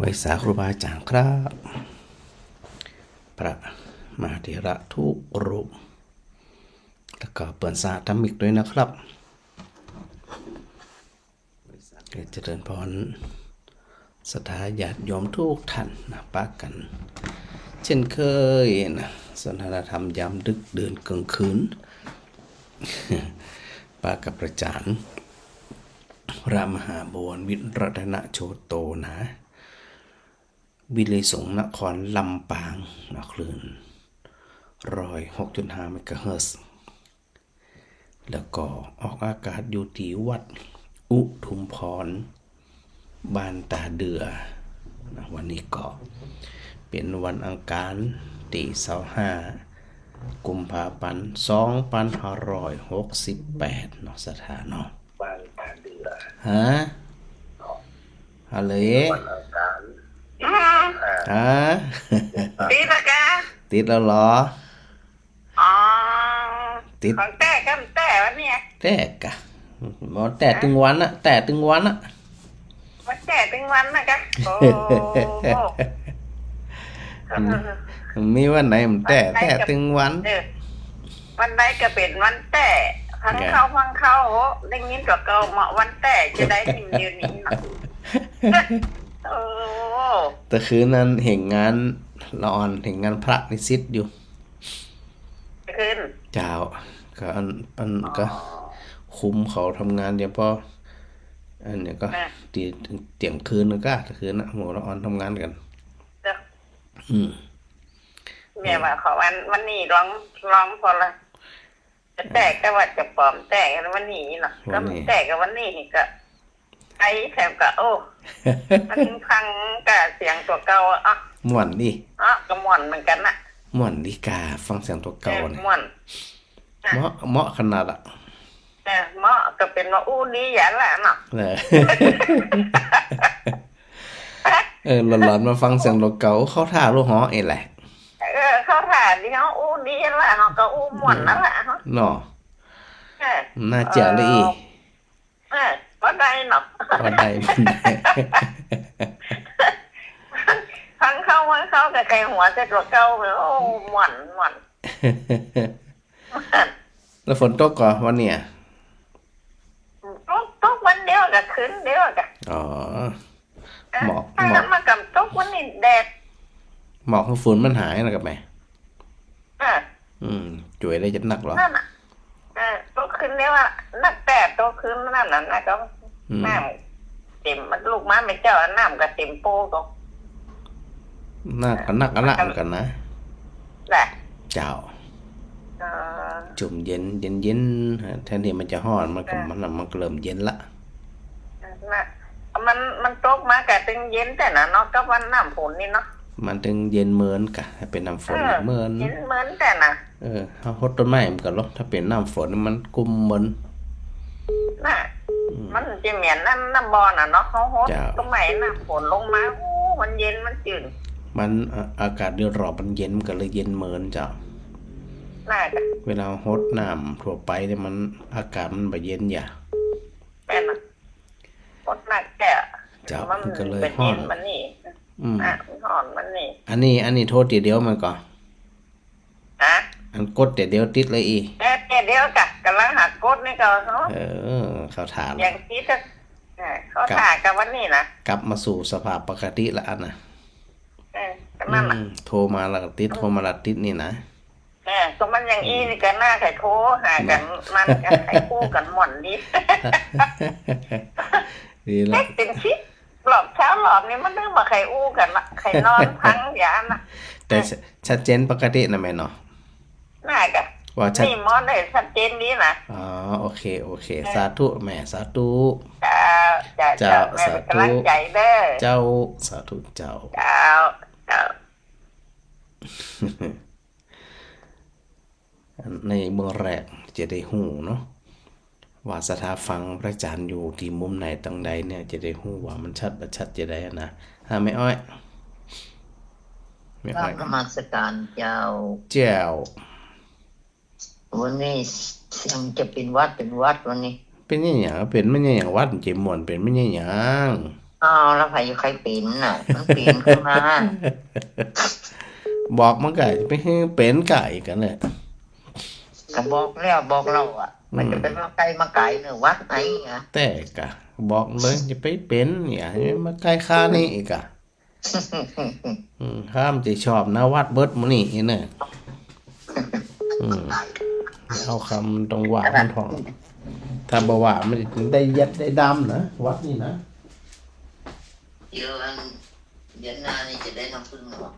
วิสาครูบาอาจารย์ครับพระมหาเถระทุกรูปแล้วก็เปิดสาธมิกด้วยนะครับเจริญพรศรัทธาญาติโยมทุกท่านนะปะกันเช่นเคยนะสนทนาธรรมยามดึกเดือนกลางคืนปะกับประจานพระมหาบวรวิรัตนโชโตนะวิเลยสงนครลำปางนะคลื่น106.5 เมกะเฮิรตซ์แล้วก็ออกอากาศอยู่ที่วัดอุทุมพรบ้านตาเดือนะวันนี้ก็เป็นวันอังคารที่25 กุมภาพันธ์ 2568เนาะสถานเนาะบ้านตาเดือฮะอะไรฮะติดแล้วกะติดแล้วเหรออ๋อติดของแต่กันแต่วันนี้แต่กะบ่แต่ถึงวันน่ะแต่ถึงวันน่ะมันแต่ถึงวันนะกะโอ้มีวันไหนมันแต่ถึงวันวันใดก็เป็นวันแต่ฟังเข้าได้ยินตัวเก่าเหมาะวันแต่จะได้ยินยืนนี้เนาะโอ้แต่คืนนั้นเห็นงานละอ่อนเห็นงานพระนิสิตอยู่คืนเจ้าก็อันก็คุมเขาทำงานเดี๋ยวพออันเนี้ยก็ตีเที่ยงคืนนึงก็แต่คืนน่ะหมู่ละอ่อนทำงานกันแม่ว่าขอวันนี้ร้องพอละจะแตกก็ว่าจะปลอมแตกวันนี้เนาะก็แตกกับวันนี้ก็ไอ้แถมก็โอ้มันฟังกับเสียงตัวเก่าอ่ะม่วนดิก็ม่วนเหมือนกันน่ะม่วนดิกาฟังเสียงตัวเก่าเนี่ยม่วนเหมาะขนาดอ่ะเหมาะก็เป็นว่าอู้ดีอย่างละเนาะหลอนๆมาฟังเสียงตัวเก่าเข้าท่าลูกหอเองแหละเข้าท่าที่เขาอู้ดีละเนาะก็อู้ม่วนนั่นแหละเนาะน่าเจ๋อเลยอีก็ได้เนาะก็ได้ฟังเข้ากับใครหัวจะตัวเก่าเลยโอ้ม่วนแล้วฝนตกก่อนวันเนี้ยตกวันเดียวกับคืนเดียวกับอ๋อหมอกมากับตกวันนี้แดดหมอกของฝนมันหายนะกับแม่จ่วยได้จะหนักหรอนั่นน่ะตกคืนเดียวนักแต่ตกคืนนั่นน่ะนะก็น้ำเต็มมันลูกม้าไม่เจ้าน้ำก็เต็มโป้ก็นักเหมือนกันนะแหละเจ้าจุ่มเย็นแทนที่มันจะร้อนมันเริ่มเย็นละนะมันตกมาแต่ตึงเย็นแต่น่ะเนาะก็วันน้ำฝนนี่เนาะมันตึงเย็นเหมือนกะถ้าเป็นน้ำฝนเหมือนเย็นเหมือนแต่น่ะถ้าฮดต้นไม้มันก็ลดถ้าเป็นน้ำฝนมันกุมเหมือนน่ะมันจะเหมือนน้ำบอน่ะเนาะเขาฮดต้นไม้น้ำฝนลงมาโอ้มันเย็นมันจืดมันอากาศเดือดร้อนมันเย็นก็เลยเย็นเหมือนจ้ะเวลาฮดน้ำทั่วไปเนี่ยมันอากาศมันบ่เย็นอย่าเป็นนะฮดหนักแก่มันก็เลยร้อนมันนี่ร้อนมันนี่อันนี้โทษทีเดียวมันก่อนอันกดแต่เดียวติดเลยอีแต่เดียวกะกำลังหักกดนี่ก็เขาถามอย่างที่จะเขาถามกับวันนี้นะกลับมาสู่สภาพปกติแล้วนะโทรมาแล้วติดโทรมาแล้วติดนี่นะก็มันอย่างอีนี่กันหน้าไข่โทหากันมันกันไข่คู่กันหม่อนดีดีแล้วเป็นชิหลอบเช้าหลอบนี่มันเรื่องมาไข่อู้กันละไข่นอนพังยานะแต่ชัดเจนปกตินะแม่เนาะน่ากันว่านี่มอนได้ชัดเจนนี้นะอ๋อโอเคสาธุแม่สาธุเจ้าสาธุใจเด้อเจ้าสาธุเจ้าในเมื่อแรกจะได้หูเนาะว่าสถาฟังพระอาจารย์อยู่ที่มุมไหนตรงใดเนี่ยจะได้หูว่ามันชัดบ่ชัดจะได้นะไม่อ้อยนมัสการเจ้าวันนี้ยังจะเป็นวัดวันนี้เป็นอย่างเป็นไม่อย่างวัดเจมวนเป็นไม่อย่าง อ้าวแล้วใครเป็นน่ะ มันเปลี่ยนขึ้นมา บอกมันไก่ไปให้เป็นไก่กันเนี่ย ก็บอกแล้วบอกเราอ่ะ มันจะเป็นว่าไก่มาไก่เนื้อวัดไหนอ่ะ แต่กะบอกเลยจะไปเป็นเนี่ยมาใกล้ค่านี่อีกอะห้ามจะชอบนะวัดเบิดมื้อนี่เนี่ยเอาคำตรงว่ามันท่องถ้าบอกว่ามันได้ยัดได้ดำนะวัดนี่นะ เดี๋ยวเดือนหน้านี่จะได้น้ำผึ้งหรอ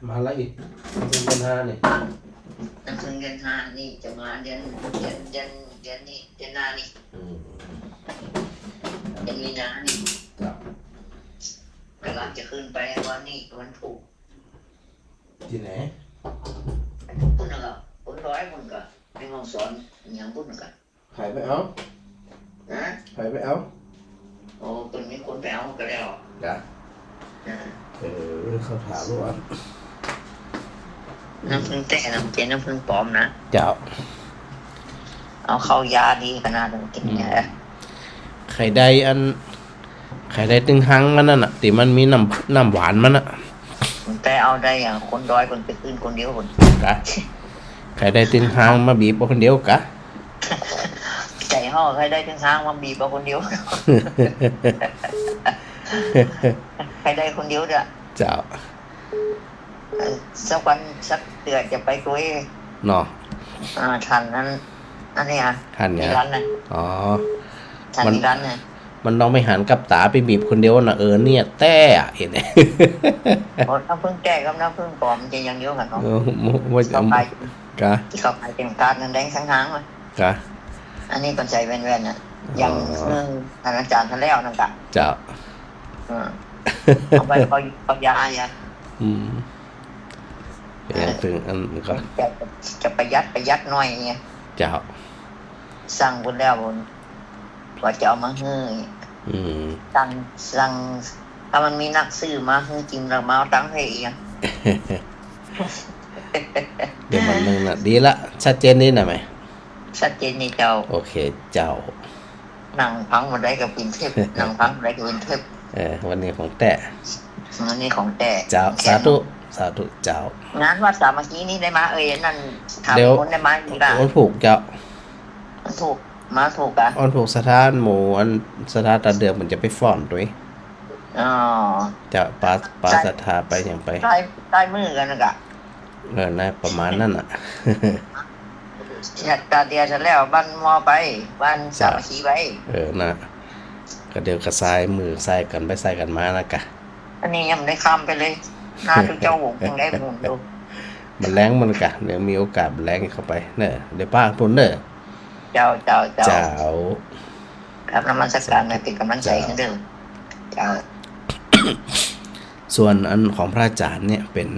มาแล้วอีกเป็นปัญหาเนี่ย น้ำผึ้งเดือนห้านี่จะมาเดือนนี้เดือนหน้านี่เดือนมีนานี่ ครับ กำลังจะขึ้นไปวันนี้วันถูก ที่ไหน พุ่นน่ะก็พุ่นร้อยพุ่นก็ในห้องสอนอย่างพุ่นน่ะก็ ใครไปเอา นะ ใครไปเอา โอ้เพิ่นมีคนไปเอาก็แล้ว จ้ะ อ่า เขาถามว่า น้ำผึ้งแต่น้ำเจนน้ำผึ้งปลอมนะ เจ้า เอาเข้ายาดีขนาดนั้นกินเนี่ย ไข่ได้ตึงหังมันนั่นน่ะที่มันมีน้ำหวานมันน่ะ แต่เอาได้อย่างคนร้อยคนไปขึ้นคนเดียวคน กะไข่ได้ตึงหังมาบีบเอาคนเดียวกะ ใจห่อใครได้ถึงทางมาบีบเอาคนเดียว ใครได้คนเดียวเด้อ เจ้า สักวันสักเดือนจะไปคุย เนาะ ทันนั้นอันนี้อ่ะ ทันเนี่ย ร้านน่ะ อ๋อ ทัน มัน ร้านน่ะ มันต้องไปหันกับตาไปบีบคนเดียวน่ะเนี่ยแต่เห็นไหม น้ำผึ้งแก้กับน้ำผึ้งปลอมจะยังเยอะกันเนาะ ว่าจะ เข้าไป กะ เข้าไปเต็มการนั่นแดงทั้งหางเลย กะ อันนี้คนใจแว่นๆน่ะยังอาจารย์ท่านแล้วนั่นกะ เจ้า เอาไปเขายาอ่ะ อย่างถึงอันก็ จะประหยัดหน่อยเนี่ย เจ้า สั่งบนแล้วบนว่าจะเอามาให้ สั่งถ้ามันมีนักซื้อมาให้จริงเรามาเอาตังค์ให้เอง เดี๋ยวมันนึงน่ะดีละชัดเจนนี่นะไหม ชัดเจนนี่เจ้า โอเคเจ้า นั่งพังมาได้กับปินเทพ นั่งพังมาได้กับปินเทพ วันนี้ของแต่ อันนี้ของแต่ เจ้าสาธุสาธุเจ้าง านวัดสามัคคีนี่ได้มานั่นถามคนได้มาอีกละ อันผูกเจ้า มันถูกมาถูกกัน อันผูกสถานหมู่อันสถานตาเดือมันจะไปฟ้อนด้วย อ๋อ จะปาศรัทธาไปอย่างไป ใต้มือกันนะกะ นะประมาณนั้นอ่ะ จัดการเดียวจะแล้วบ้านมอไปบ้านสามัคคีไป นะก็เดี๋ยวกระซายมือใส่กันไปใส่กันมานะกะ อันนี้ยังไม่ได้คำไปเลยหน้าทุกเจ้าหงยังได้หมุนดู มันแรงมันกะเดี๋ยวมีโอกาสแรงเข้าไปเนอะเดี๋ยวป้าพุ่นเนอะ เจ้า เจ้า ครับนมัสการนะเป็นกำลังใจให้เด้อเจ้า ส่วนอันของพระอาจารย์เนี่ยเป็น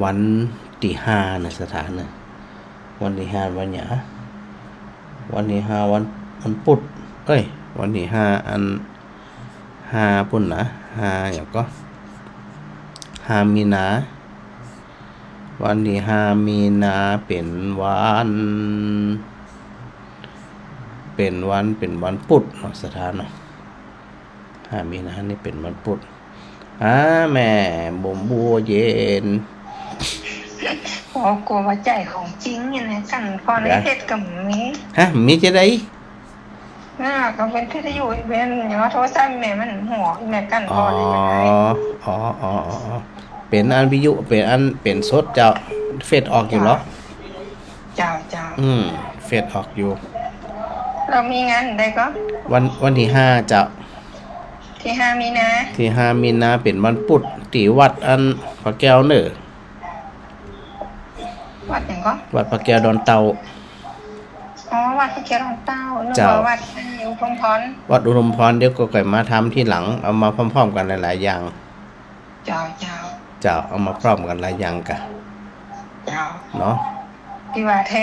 วันที่5นะสถานนะวันที่5วันหยาวันที่5วันพุธวันที่5อัน5ปุ่นนะ5อย่างก็5มีนาวันที่5มีนาเป็นวันพุธเนาะสถานเนาะ5มีนานี่เป็นวันพุธแม่บ่มบัวเย็น โอ้กลัวว่าใจของจริงอย่างนี้กันพอในเทศกับมี มีจะได้ ก็เป็นที่ที่อยู่เป็นอย่างว่าโทรศัพท์แม่มันหัวแม่กันพ อ๋ อ อ เลย เป็นอันวิทยุเป็นสดเจ้าเฟซออกอยู่เหรอ เจ้า เฟซออกอยู่ เรามีงานได้ก็ วันที่5เจ้า ที่5 มีนา ที่5มีนาเป็นวันพุธที่วัดอันพระแก้วเนอ วัดอย่างก็ วัดพระแก้วดอนเตา วัดพระเกียรติเต้าหรือว่าวัดอุทุมพร วัดอุดมพรเดี๋ยวก็ก่อยมาทำที่หลังเอามาพร้อมๆกันหลายๆอย่าง เจ้า เจ้าเอามาพร้อมกันหลายอย่างกะเนาะ ที่ว่าเท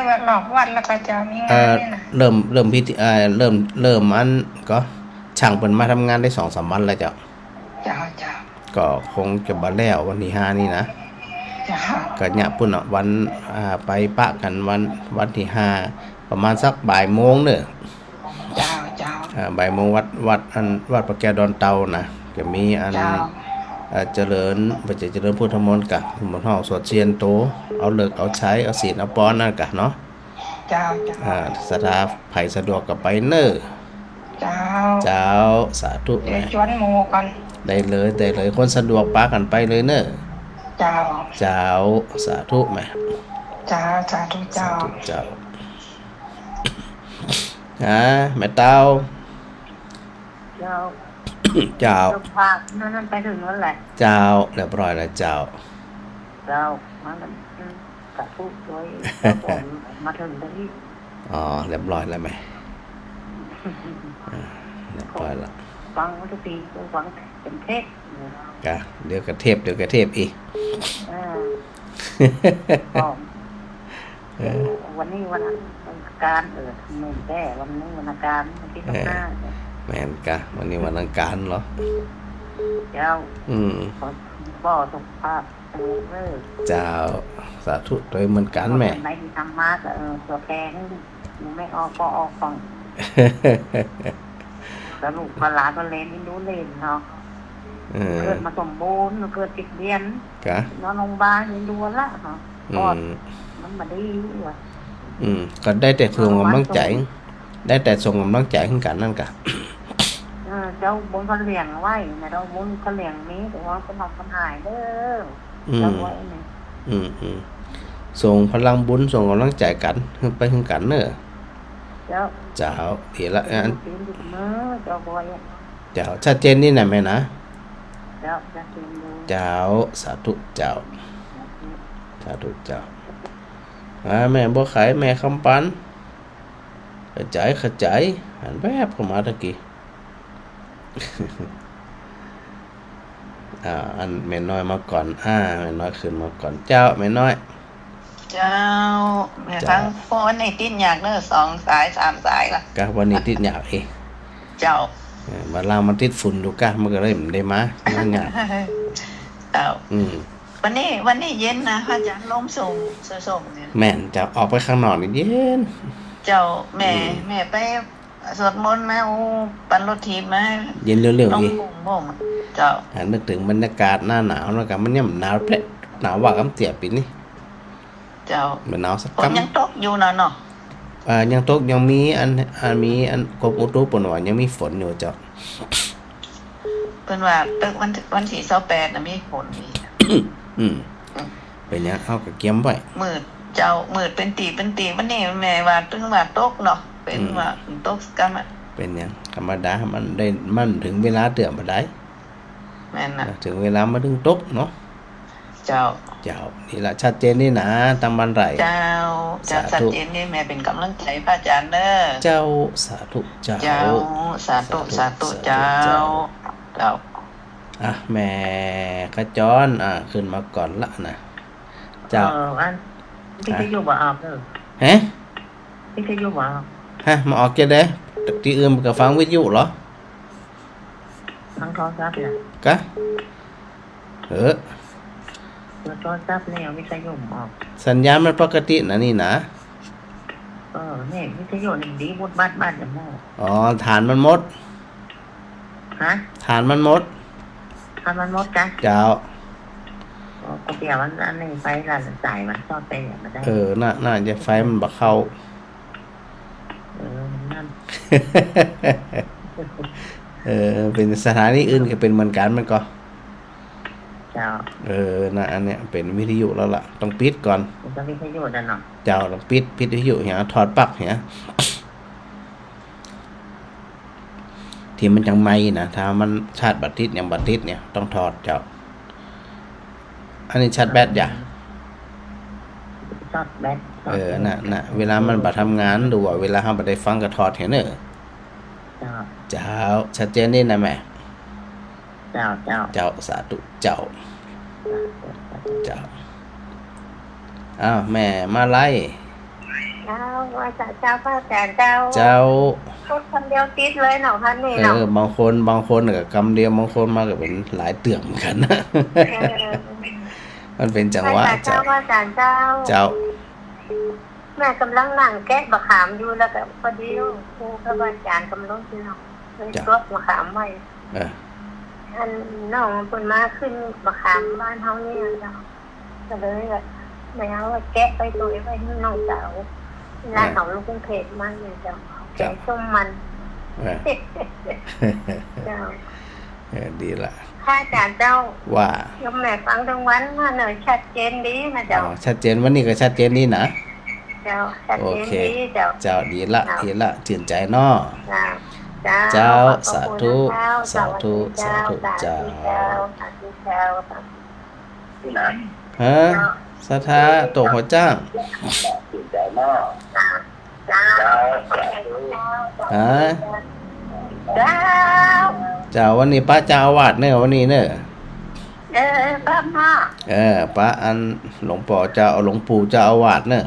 วัดหลอกวัดแล้วก็จะมีงานนี่นะ เริ่มพิธีเริ่มอันก็ช่างเปิ่นมาทำงานได้ 2-3 วันแล้วเจ้า เจ้า ก็คงจะบ่แล้ววันที่5นี่นะก็เนี่ยปุ่นอ่ะวันไปปะกันวันที่5ประมาณสักบ่ายโมงเนอะ เจ้า บ่ายโมงวัดพระแก้วดอนเตานะจะมีอัน เจ้า เจริญปัจเจริญพุทธมนต์กะหมดห้องสวดเชียนโตเอาเลิกเอาใช้เอาศีลเอาป้อนนั่นกะเนาะ เจ้า สถาไผสะดวกกับไปเนอ เจ้า เจ้าสาธุ เดี๋ยว แม่ ชวนหมู่กัน ได้เลยคนสะดวกปากันไปเลยเนอ เจ้า เจ้าสาธุแม่ เจ้าสาธุเจ้า เจ้าแม่เต้า เจ้า เจ้า เจ้าภาคนั่นไปถึงนั่นแหละ เจ้าเรียบร้อยแล้วเจ้า เจ้ามาแล้วกระทุกโดยผมมาถึงที่ อ๋อเรียบร้อยแล้วไหมเรียบร้อยแล้ว ฟังทุกทีฟังเป็นเทศ กะเดี๋ยวกระเทพอีก วันนี้วันการเมืองแก่วันนี้วันการวันที่15แม่นกะวันนี้วันอังคารเหรอ เจ้า ขอ บ่สุขภาพเลิก เจ้าสาธุโดยเหมือนกันแม่ ไหนที่ทำมาก็ตัวแพงไม่ออกก็ออกฟังสรุปพลาก็เล่นอินดูเล่นเนาะเกิดมาสมบูรณ์เกิดติดเรียน กะ นอนโรงพยาบาลอินดูละเนาะก็มันมาดีว่ะ ก็ได้แต่ส่งกำลังใจให้กันนั่นกะ เจ้าบุญเขาเลี้ยงไว้นะเราบุญเขาเลี้ยงนี้แต่ว่าเป็นของคนหายเด้อเจ้าไว้เนี่ย ส่งพลังบุญส่งกำลังใจกันไปให้กันเนอะ เจ้า เจ้าทีละอัน ตีนดึกมือเจ้าบอย เจ้าชัดเจนนี่นะแม่นะ เจ้าจะตีนดู เจ้าสาธุเจ้าสาธุเจ้าแม่บ่ขายแม่คำปันขจายหันแวบเข้ามาตะกี้ อันแม่น้อยมาก่อนแม่น้อยขึ้นมาก่อนเจ้าแม่น้อย เจ้าแม่ฟังโฟนในติ้นอยากเนอะ2 สาย 3 สายล่ะ กะวันนี้ติดหยาบเอง เจ้า มาล่างมันติดฝุ่นดูกะมันก็เลยมันได้มาหยาบ เจ้าวันนี้เย็นนะพระอาจารย์ลมส่งเนี่ย แม่นจะออกไปข้างนอกนี่เย็น เจ้าแม่ไปสวดมนต์มาปั่นรถถีบมา เย็นเร็ว ต้อง ๆอี บุ่งบ่มเจ้า นึกถึงบรรยากาศหน้าหนาวแล้วกันมันยังหนาวแปะหนาวว่ากำเตียปีนี้ เจ้า มันหนาวสัก ฝน กำ ยังตกอยู่นะเนาะ ยังตกยังมีอันกรมอุตุปนว่ายังมีฝนอยู่เจ้า เพิ่นว่าตึกวันที่28น่ะมีฝนอีก เป็นยังเอากับเกียมไว้ มืดเป็นตีวันนี้แม่ว่าตึงว่าตกเนาะเป็นว่าตกกันอ่ะ เป็นยังธรรมดามันถึงเวลาเตือนมาได้ แม่นน่ะ ถึงเวลามาถึงตกเนาะ เจ้า นี่ละชัดเจนนี่นะตามบันไร เจ้าชัดเจนนี่แม่เป็นกำลังใจพระอาจารย์เด้อ เจ้าสาธุเจ้า เจ้าสาธุเจ้าแม่ขจรขึ้นมาก่อนละนะเจ้าอันที่จะอยู่บ่ออกเด้อ ฮะ ที่จะอยู่บ่ออก มาออกจะได้ที่อื่นมันก็ฟังวิทยุเหรอ ทั้งโทรศัพท์เนี่ย กะโทรศัพท์เนี่ยวิทยุออก สัญญาณมันปกตินะนี่นะ เนี่ยวิทยุนี่ดีบุดบ้านอย่างมอ ฐานมันหมด ฮะ ฐานมันหมด ทำมันหมดกัน เจ้า ก็เดี๋ยวอันนี้ไฟร้านจ่ายมันชอบไปอย่างมาได้ น่าจะไฟมันบักเข้า นั่น เป็นสถานีอื่นก็เป็นเหมือนกันมันก็ เจ้า อันเนี้ยเป็นวิทยุแล้วล่ะต้องปิดก่อน มันจะวิทยุนั่นเนาะ เจ้าต้องปิดวิทยุเหี่ยถอดปลั๊กเหี่ยที่มันจังไม่นะถ้ามันชาร์จบัตรทิศอย่างบัตรทิศเนี่ยต้องถอดเจ้าอันนี้ชาร์จแบตอย่า ชอบแบต น่ะเวลามันบัตรทำงานดูว่าเวลาเราบัตรได้ฟังก็ถอดเหี่ยเนอะ เจ้า ชัดเจนนี่นะแม่ เจ้า สาธุเจ้าแม่มาไล่ ว่าเจ้าพระอาจารย์เจ้าพูดคำเดียวติดเลยเนาะท่านนี่เนาะบางคนกับคำเดียวบางคนมาก็เป็นหลายเตือนเหมือนกันนะมันเป็นจังหวะพระอาจารย์เจ้าแม่กำลังนั่งแก้บะขามอยู่แล้วก็พอดีครูพระอาจารย์กำลังที่เนาะ มันรถมะขามไว้อันน้องเพิ่นมาขึ้นมะขามบ้านเฮานี่เนาะก็เลยแบบไม่เอาแกะไปตัวไปให้น้องสาวร้านของลูกกรุงเทพมาเนี่ยเจ้าแกงส้มมันเจ้าดีละข้าอาจารย์เจ้าว่ายมแม่ฟังทั้งวันมาหน่อยชัดเจนดีนะเจ้าชัดเจนวันนี้ก็ชัดเจนนี่นะเจ้าชัดเจนดีเจ้าดีละชื่นใจเนาะเจ้าสาธุสาธุสาธุเจ้าฮะสาธาโตหัวจ้างฮะเจ้าวันนี้ป้าเจ้าอาวาสเนอะวันนี้เนอะป้ามาป้าอันหลวงพ่อเจ้าหลวงปู่เจ้าอาวาสเนอะ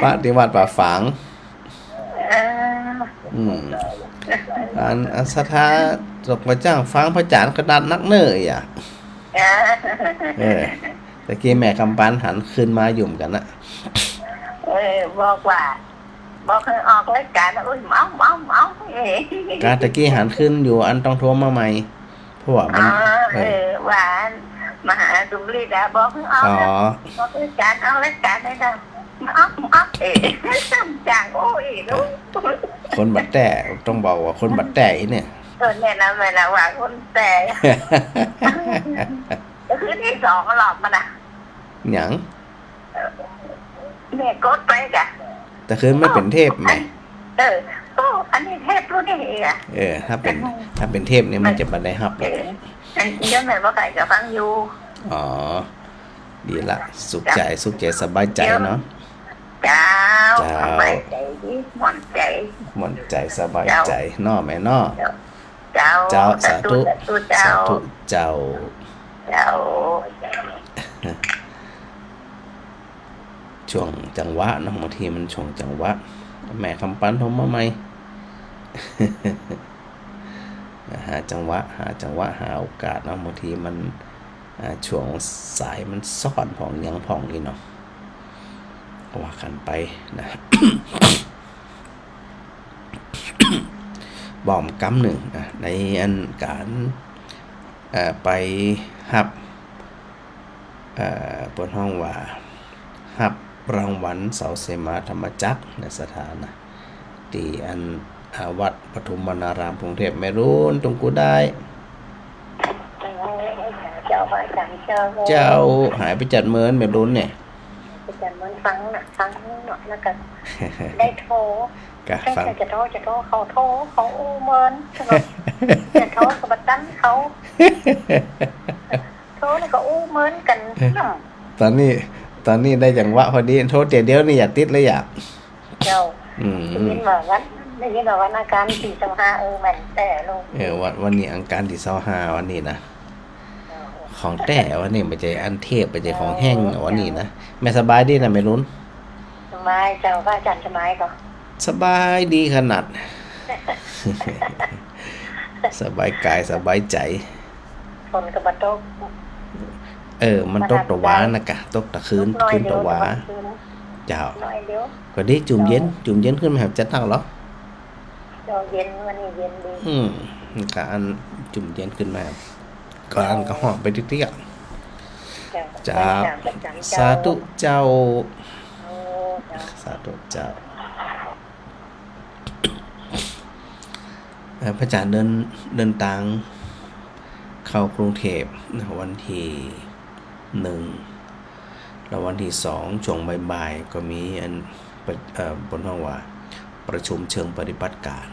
ป้าที่วัดป่าฝางอันสถาตกพระจ้างฟังพระจานกระดานนักเนยอ่ะตะกี้แม่คำปานหันขึ้นมาหยุ่มกันนะบอกว่าบอกให้ออกรายการอุ้ยเมาการตะกี้หันขึ้นอยู่อันต้องโทรมาใหม่เพราะว่ามันว่ามาหาดุมลีดาบอกให้ออกบอกรายการเอารายการได้ดังอัพจางโอ้ยรู้คนบัดแต่ต้องบอกว่าคนบัดแต่เนี่ยเนี่ยนะแม่นะว่าคนแต่คือที่สองหลอกมันอ่ะหยังเนี่ยกดไปจ้ะแต่คือไม่เป็นเทพไหมอันนี้เทพรู้ได้ไงอ่ะถ้าเป็นเทพเนี่ยมันจะบันไดฮับเลยเจ้าแม่บอกใครจะฟังอยู่อ๋อดีละสุขใจสบายใจเนาะเจ้าสบายใจดิหม่อนใจสบายใจน้อแม่น้อเจ้าสาธุเจ้าช่วงจังหวะนะบางทีมันช่วงจังหวะแม่คำปั้นโทรมาใหม่หาจังหวะหาโอกาสนะบางทีมันช่วงสายมันซ่อนผ่องยังผ่องนี่เนาะว่ากันไปนะ บ่อมกำหนึ่งในอันการไปหับบนห้องว่าหับรางวัลเสาเสมาธรรมจักรในสถานะที่อันวัดปฐุมวนารามกรุงเทพไม่รู้ตรงกูได้เจ้าหายไปจัดเมินแบบรุนเนี่ยไปจัดเมินฟังหน่อยแล้วกันได้โทรจะโทรเขาโทรเขาอู้เมินจะโทรกับบัตรเขาโทรแล้วก็อู้เมินกันตอนนี้ได้จังหวะพอดีโทรเดี๋ยวนี่อย่าติดเลยอยากเจ้าได้ยินว่าอาการที่25แม่นแต่ลงวันนี้อาการที่25วันนี้นะของแต่วันนี้ไม่ใช่อันเทพไม่ใช่ของแห้งวันนี้นะแม่สบายดีนะไม่รุนสบายเจ้าพระอาจารย์สบายก็สบายดีขนาดสบายกายสบายใจฝนกับตกมันตกตะวานะกะตกตะคืนตะวาเจ้าก็ได้จุ่มเย็นขึ้นมาแบบจัดตั้งหรอเย็นวันนี้เย็นดีการจุ่มเย็นขึ้นมาก่อนก็หอมไปติ๊กๆเจ้าสาธุเจ้าสาธุเจ้าพระอาจารย์เดินทางเข้ากรุงเทพวันที่1แล้ววันที่2ช่วงบ่ายๆก็มีอันบนห้องว่าประชุมเชิงปฏิบัติการ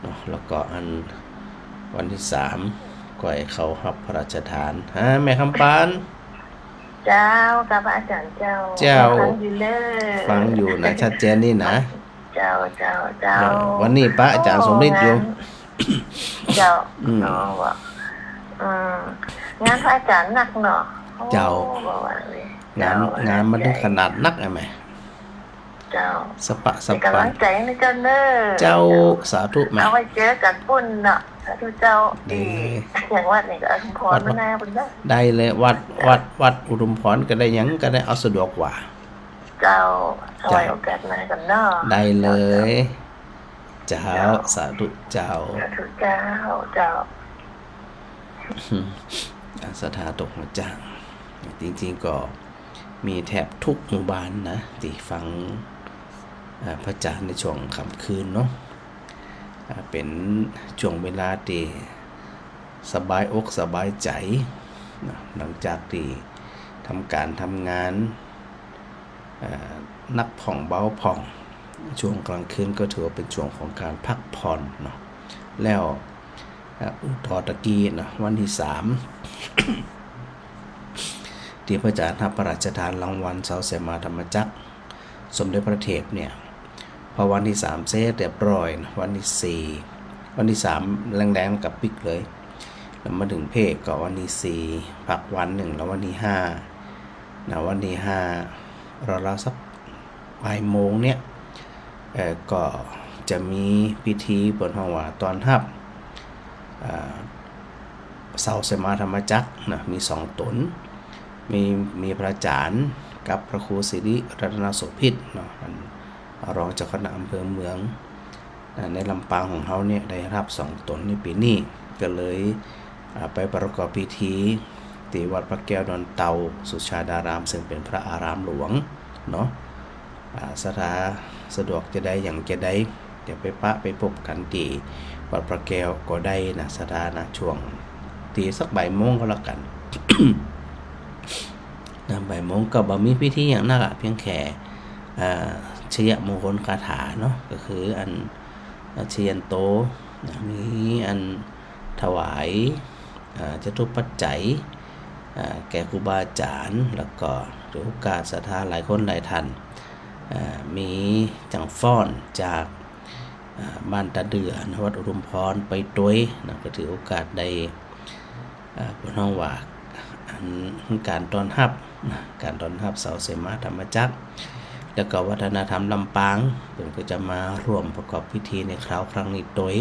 เนาะแล้วก็อันวันที่3ก็ให้เขารับพระราชทานแม่คำปานเจ้ากับอาจารย์เจ้าฟังอยู่นะชัดเจนนี่นะเจ้าวันนี้ป้าอาจารย์สมฤทธิ์อยู่เจ้าว่างานพระอาจารย์หนักเนาะเจ้างานมันถึงขนาดนักไหมเจ้าสปะกำลังใจนะเจ้าเนอเจ้าสาธุแม่เอาไว้เจอกันปุ่นเนาะสาธุเจ้าดีอย่างวัดนี่ก็อุดมพรมาแน่ปุ่นได้เลยวัดอุดมพรก็ได้ยังก็ได้เอาสะดวกกว่า เจ้าเอาไว้โอกาสหน้ากันเนาะได้เลยเจ้าสาธุเจ้าสาธุเจ้าเจ้าสถาตกหัวจ้างจริงๆก็มีแถบทุกหมู่บ้านนะที่ฟังพระจาในช่วงค่ำคืนเนาะเป็นช่วงเวลาที่สบายอกสบายใจหลังจากที่ทำการทำงานนักผ่องเบาผ่องช่วงกลางคืนก็ถือว่าเป็นช่วงของการพักผ่อนเนาะแล้วตอตะกี้นะวันที่3 ที่พระอาจารย์พระราชทานรางวัลเสาเสมาธรรมจักรสมเด็จพระเทพเนี่ยพอวันที่3เสร็จเรียบร้อยนะวันที่4วันที่3แรงๆกับปิกเลยแล้วมาถึงเพศก็วันที่4พักวันหนึ่งแล้ววันที่5นะวันที่5เราสักบ่ายโมงเนี่ยก็จะมีพิธีเปิดห้องว่าตอนรับเสาเสมาธรรมจักรนะมี2ตนมีพระอาจารย์กับพระครูสิริรัตนโสภิตเนาะรองเจ้าคณะอำเภอเมืองในลำปางของเขาเนี่ยได้รับ2ตนในปีนี้ก็เลยไปประกอบพิธีที่วัดพระแก้วดอนเตาสุชาดารามซึ่งเป็นพระอารามหลวงเนาะสะดวกจะได้อย่างจะได้เดี๋ยวไปพบกันที่วัดพระแก้วก็ได้นะสถานะช่วงตีสักบ่ายโมงก็แล้วกัน บ่ายโมงก็บ่มีพิธีอย่างนักเพียงแค่ชยมงคลคาถาเนาะก็คืออันเชียนโตมีอันถวายจตุปัจจัยแก่ครูบาอาจารย์แล้วก็ถือโอกาสศรัทธาหลายคนหลายท่านมีจังฟ้อนจากบ้านตาเดือวัดอุดมพรไปต้วยนะก็ถือโอกาสได้บนห้องว่าการต้อนรับเสาเสมาธรรมจักรแล้วก็วัฒนธรรมลำปางเพิ่นก็จะมาร่วมประกอบพิธีในครั้งนี้ต้วย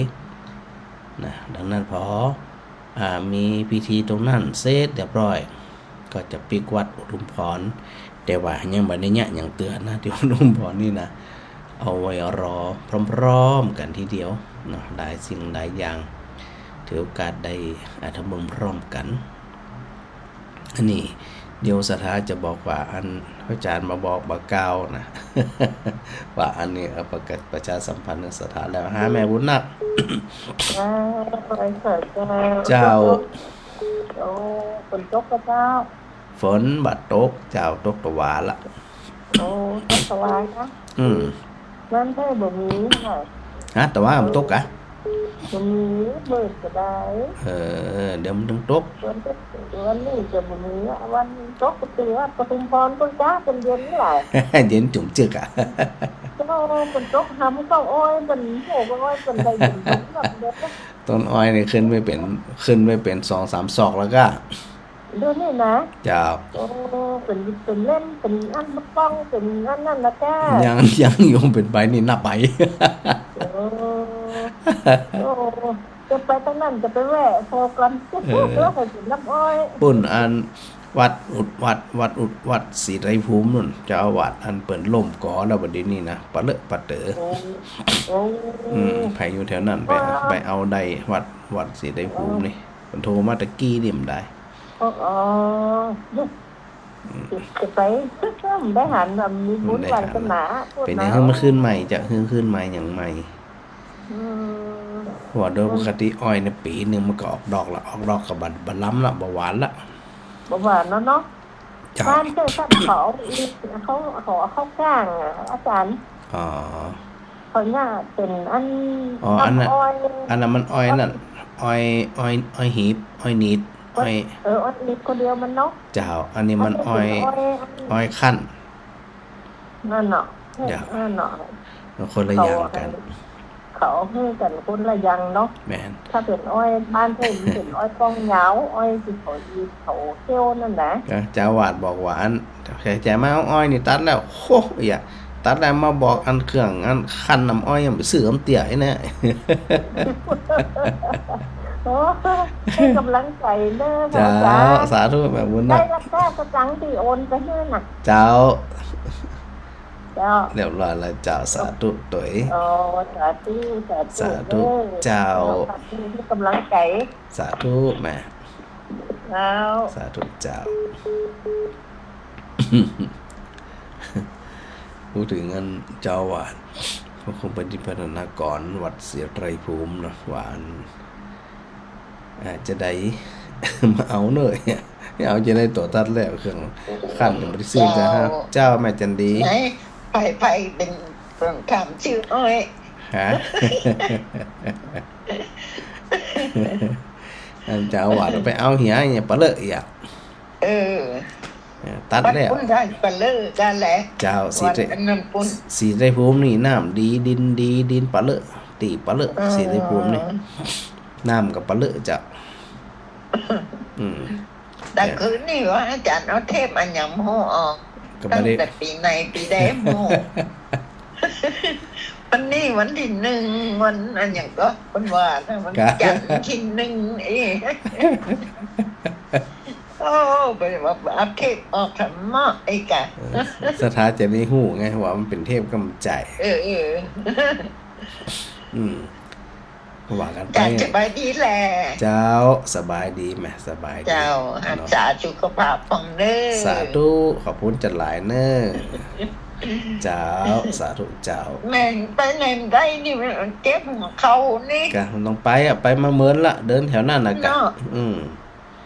นะดังนั้นพอมีพิธีตรงนั้นเสร็จเรียบร้อยก็จะปิกวัดอุดมพรแต่ว่ายังบ่ได้เนี่ยอย่างเตือนนะที่อุดมพรนี่นะเอาไว้รอพร้อมๆกันทีเดียวเนาะหลายสิ่งหลายอย่างถือโอกาสได้ทำบุญพร้อมกันอันนี้เดี๋ยวสถาจะบอกว่าอันพระอาจารย์มาบอกบ่กล่าวนะ ว่าอันนี้ประกาศประชาสัมพันธ์ในสถานแล้วหาแม่บุญนัก เจ้าฝนตกก็เจ้าฝนบัดตกเจ้าตกตะวันละตกตะวันนะนั่นได้บ่มีค่ะตะวันมันตกอ่ะบ่มีเบิดก็ได้เดี๋ยวมันต้องตกวันนี้จะบ่มีวันตกก็ถือว่าปทุมพรต้นจ้าเป็นเย็นนี่แหละเย็นจุ๋มจึกอ่ะก็ฝนตกหำเข้าอ้อยเป็นโหก็อ้อยเป็นได้ยินแบบเด็ดต้นอ้อยนี่ขึ้นไม่เป็น 2-3 ศอกแล้วก็ดูนี่นะจ้าเป็นเล่นเป็นอันมะป้องเป็นอันนั่นนะแกยังอยู่เป็นใบนี่นับใบจะไปตรงนั้นจะไปแวะโฟกันแล้วให้กินน้ำอ้อยปุ่นอันวัดศรีไตรภูมินู่นเจ้าอาวาสอันเปิ่นล่มก่อแล้วบัดนี้นะปะเลอะปะเต๋อไผอยู่แถวนั้นไปเอาได้วัดศรีไตรภูมินี่เพิ่นโทรมาตะกี้นี่มันได้จะไปได้หันมีบุญวาสนาเป็นให้มันขึ้นใหม่จะขึ้นใหม่อย่างใหม่ว่าโดยปกติอ้อยในปีนึงมันก็ออกดอกกับบัดล้ำละบ่หวานละบ่หวานเนาะบ้านเจ้าท่านเขาก้างอาจารย์เขาเนี่ยเป็นอันอันนั้นมันอ้อยนั่นอ้อยหีบอ้อยนีดอ้อยนีดคนเดียวมันเนาะเจ้าอันนี้มันอ้อยขั้นนั่นเนาะนั่นเนาะคนละอย่างกันเขาให้กันคนละอย่างเนาะถ้าเป็นอ้อยบ้านเพิ่นเป็นอ้อยกองเหงาอ้อยสิเขาอีเขาเที่ยวนั่นนะเจ้าวาดบอกว่าอันแจมาเอาอ้อยนี่ตัดแล้วโอ้ยตัดแล้วมาบอกอันเครื่องอันคั้นน้ำอ้อยยังไปซื้อน้ำเตี๋ยเนี่ย ให้กำลังใจเด้อเจ้าสาธุแบบบุญนะได้รับแค่กระจังที่โอนไปให้น่ะเจ้า เจ้า เรียบร้อยแล้วเจ้าสาธุตุ๋ย โอ้สาธุ สาธุเจ้า ขอบคุณที่กำลังใจ สาธุแม่ แล้ว สาธุเจ้า พูดถึงเงินเจ้าวาดพระคงเป็นที่พัฒนากรวัดเสียไตรภูมิเนาะหวานอาจจะได้ มาเอาหน่อยเอาจะได้ตัวตัดแล้วเครื่องขั้นยังไม่ได้ซื้อจ้าฮะเจ้าแม่จันดี ไหนไปเป็นคนคำชื่ออ้อย ฮะ อันเจ้าว่าไปเอาเหียเนี่ยปะเลอะอ่ะ เออ ตัด วัด แล้ว ปุ้นได้ปลาเลิกกันแหละ เจ้าสี วัด ได้ อันนั้นปุ้น สีได้ภูมินี่น้ำดีดินปะเลอะตีปะเลอะสีได้ภูมินี่น้ำกับปะเลอะเจ้าแต่คืนนี้ว่าอาจารย์เอาเทพอันยำหูออก ก็ ตั้ ไม่ ง ได้ แต่ปีในปีแดงหูวันนี้วันที่หนึ่งวันอันอย่างก็วันว่านะวันจันทร์ที่หนึ่งเองโอ้ไปว่าเอาเทพออกทำหม้อไอ้กะ สถาจะไม่หูไงว่ามันเป็นเทพกำใจว่ากันไป จันสบายดีแหละ เจ้าสบายดีไหมสบายดี เจ้าอาจารย์สุขภาพของเด้อ สาธุขอบคุณจัดหลายเนอเจ้าสาธุเจ้า แม่งไปไหนได้นี่มันเจ็บหัวเข่านี่ กะมันต้องไปไปมาเมินละเดินแถวนั้นนะกะ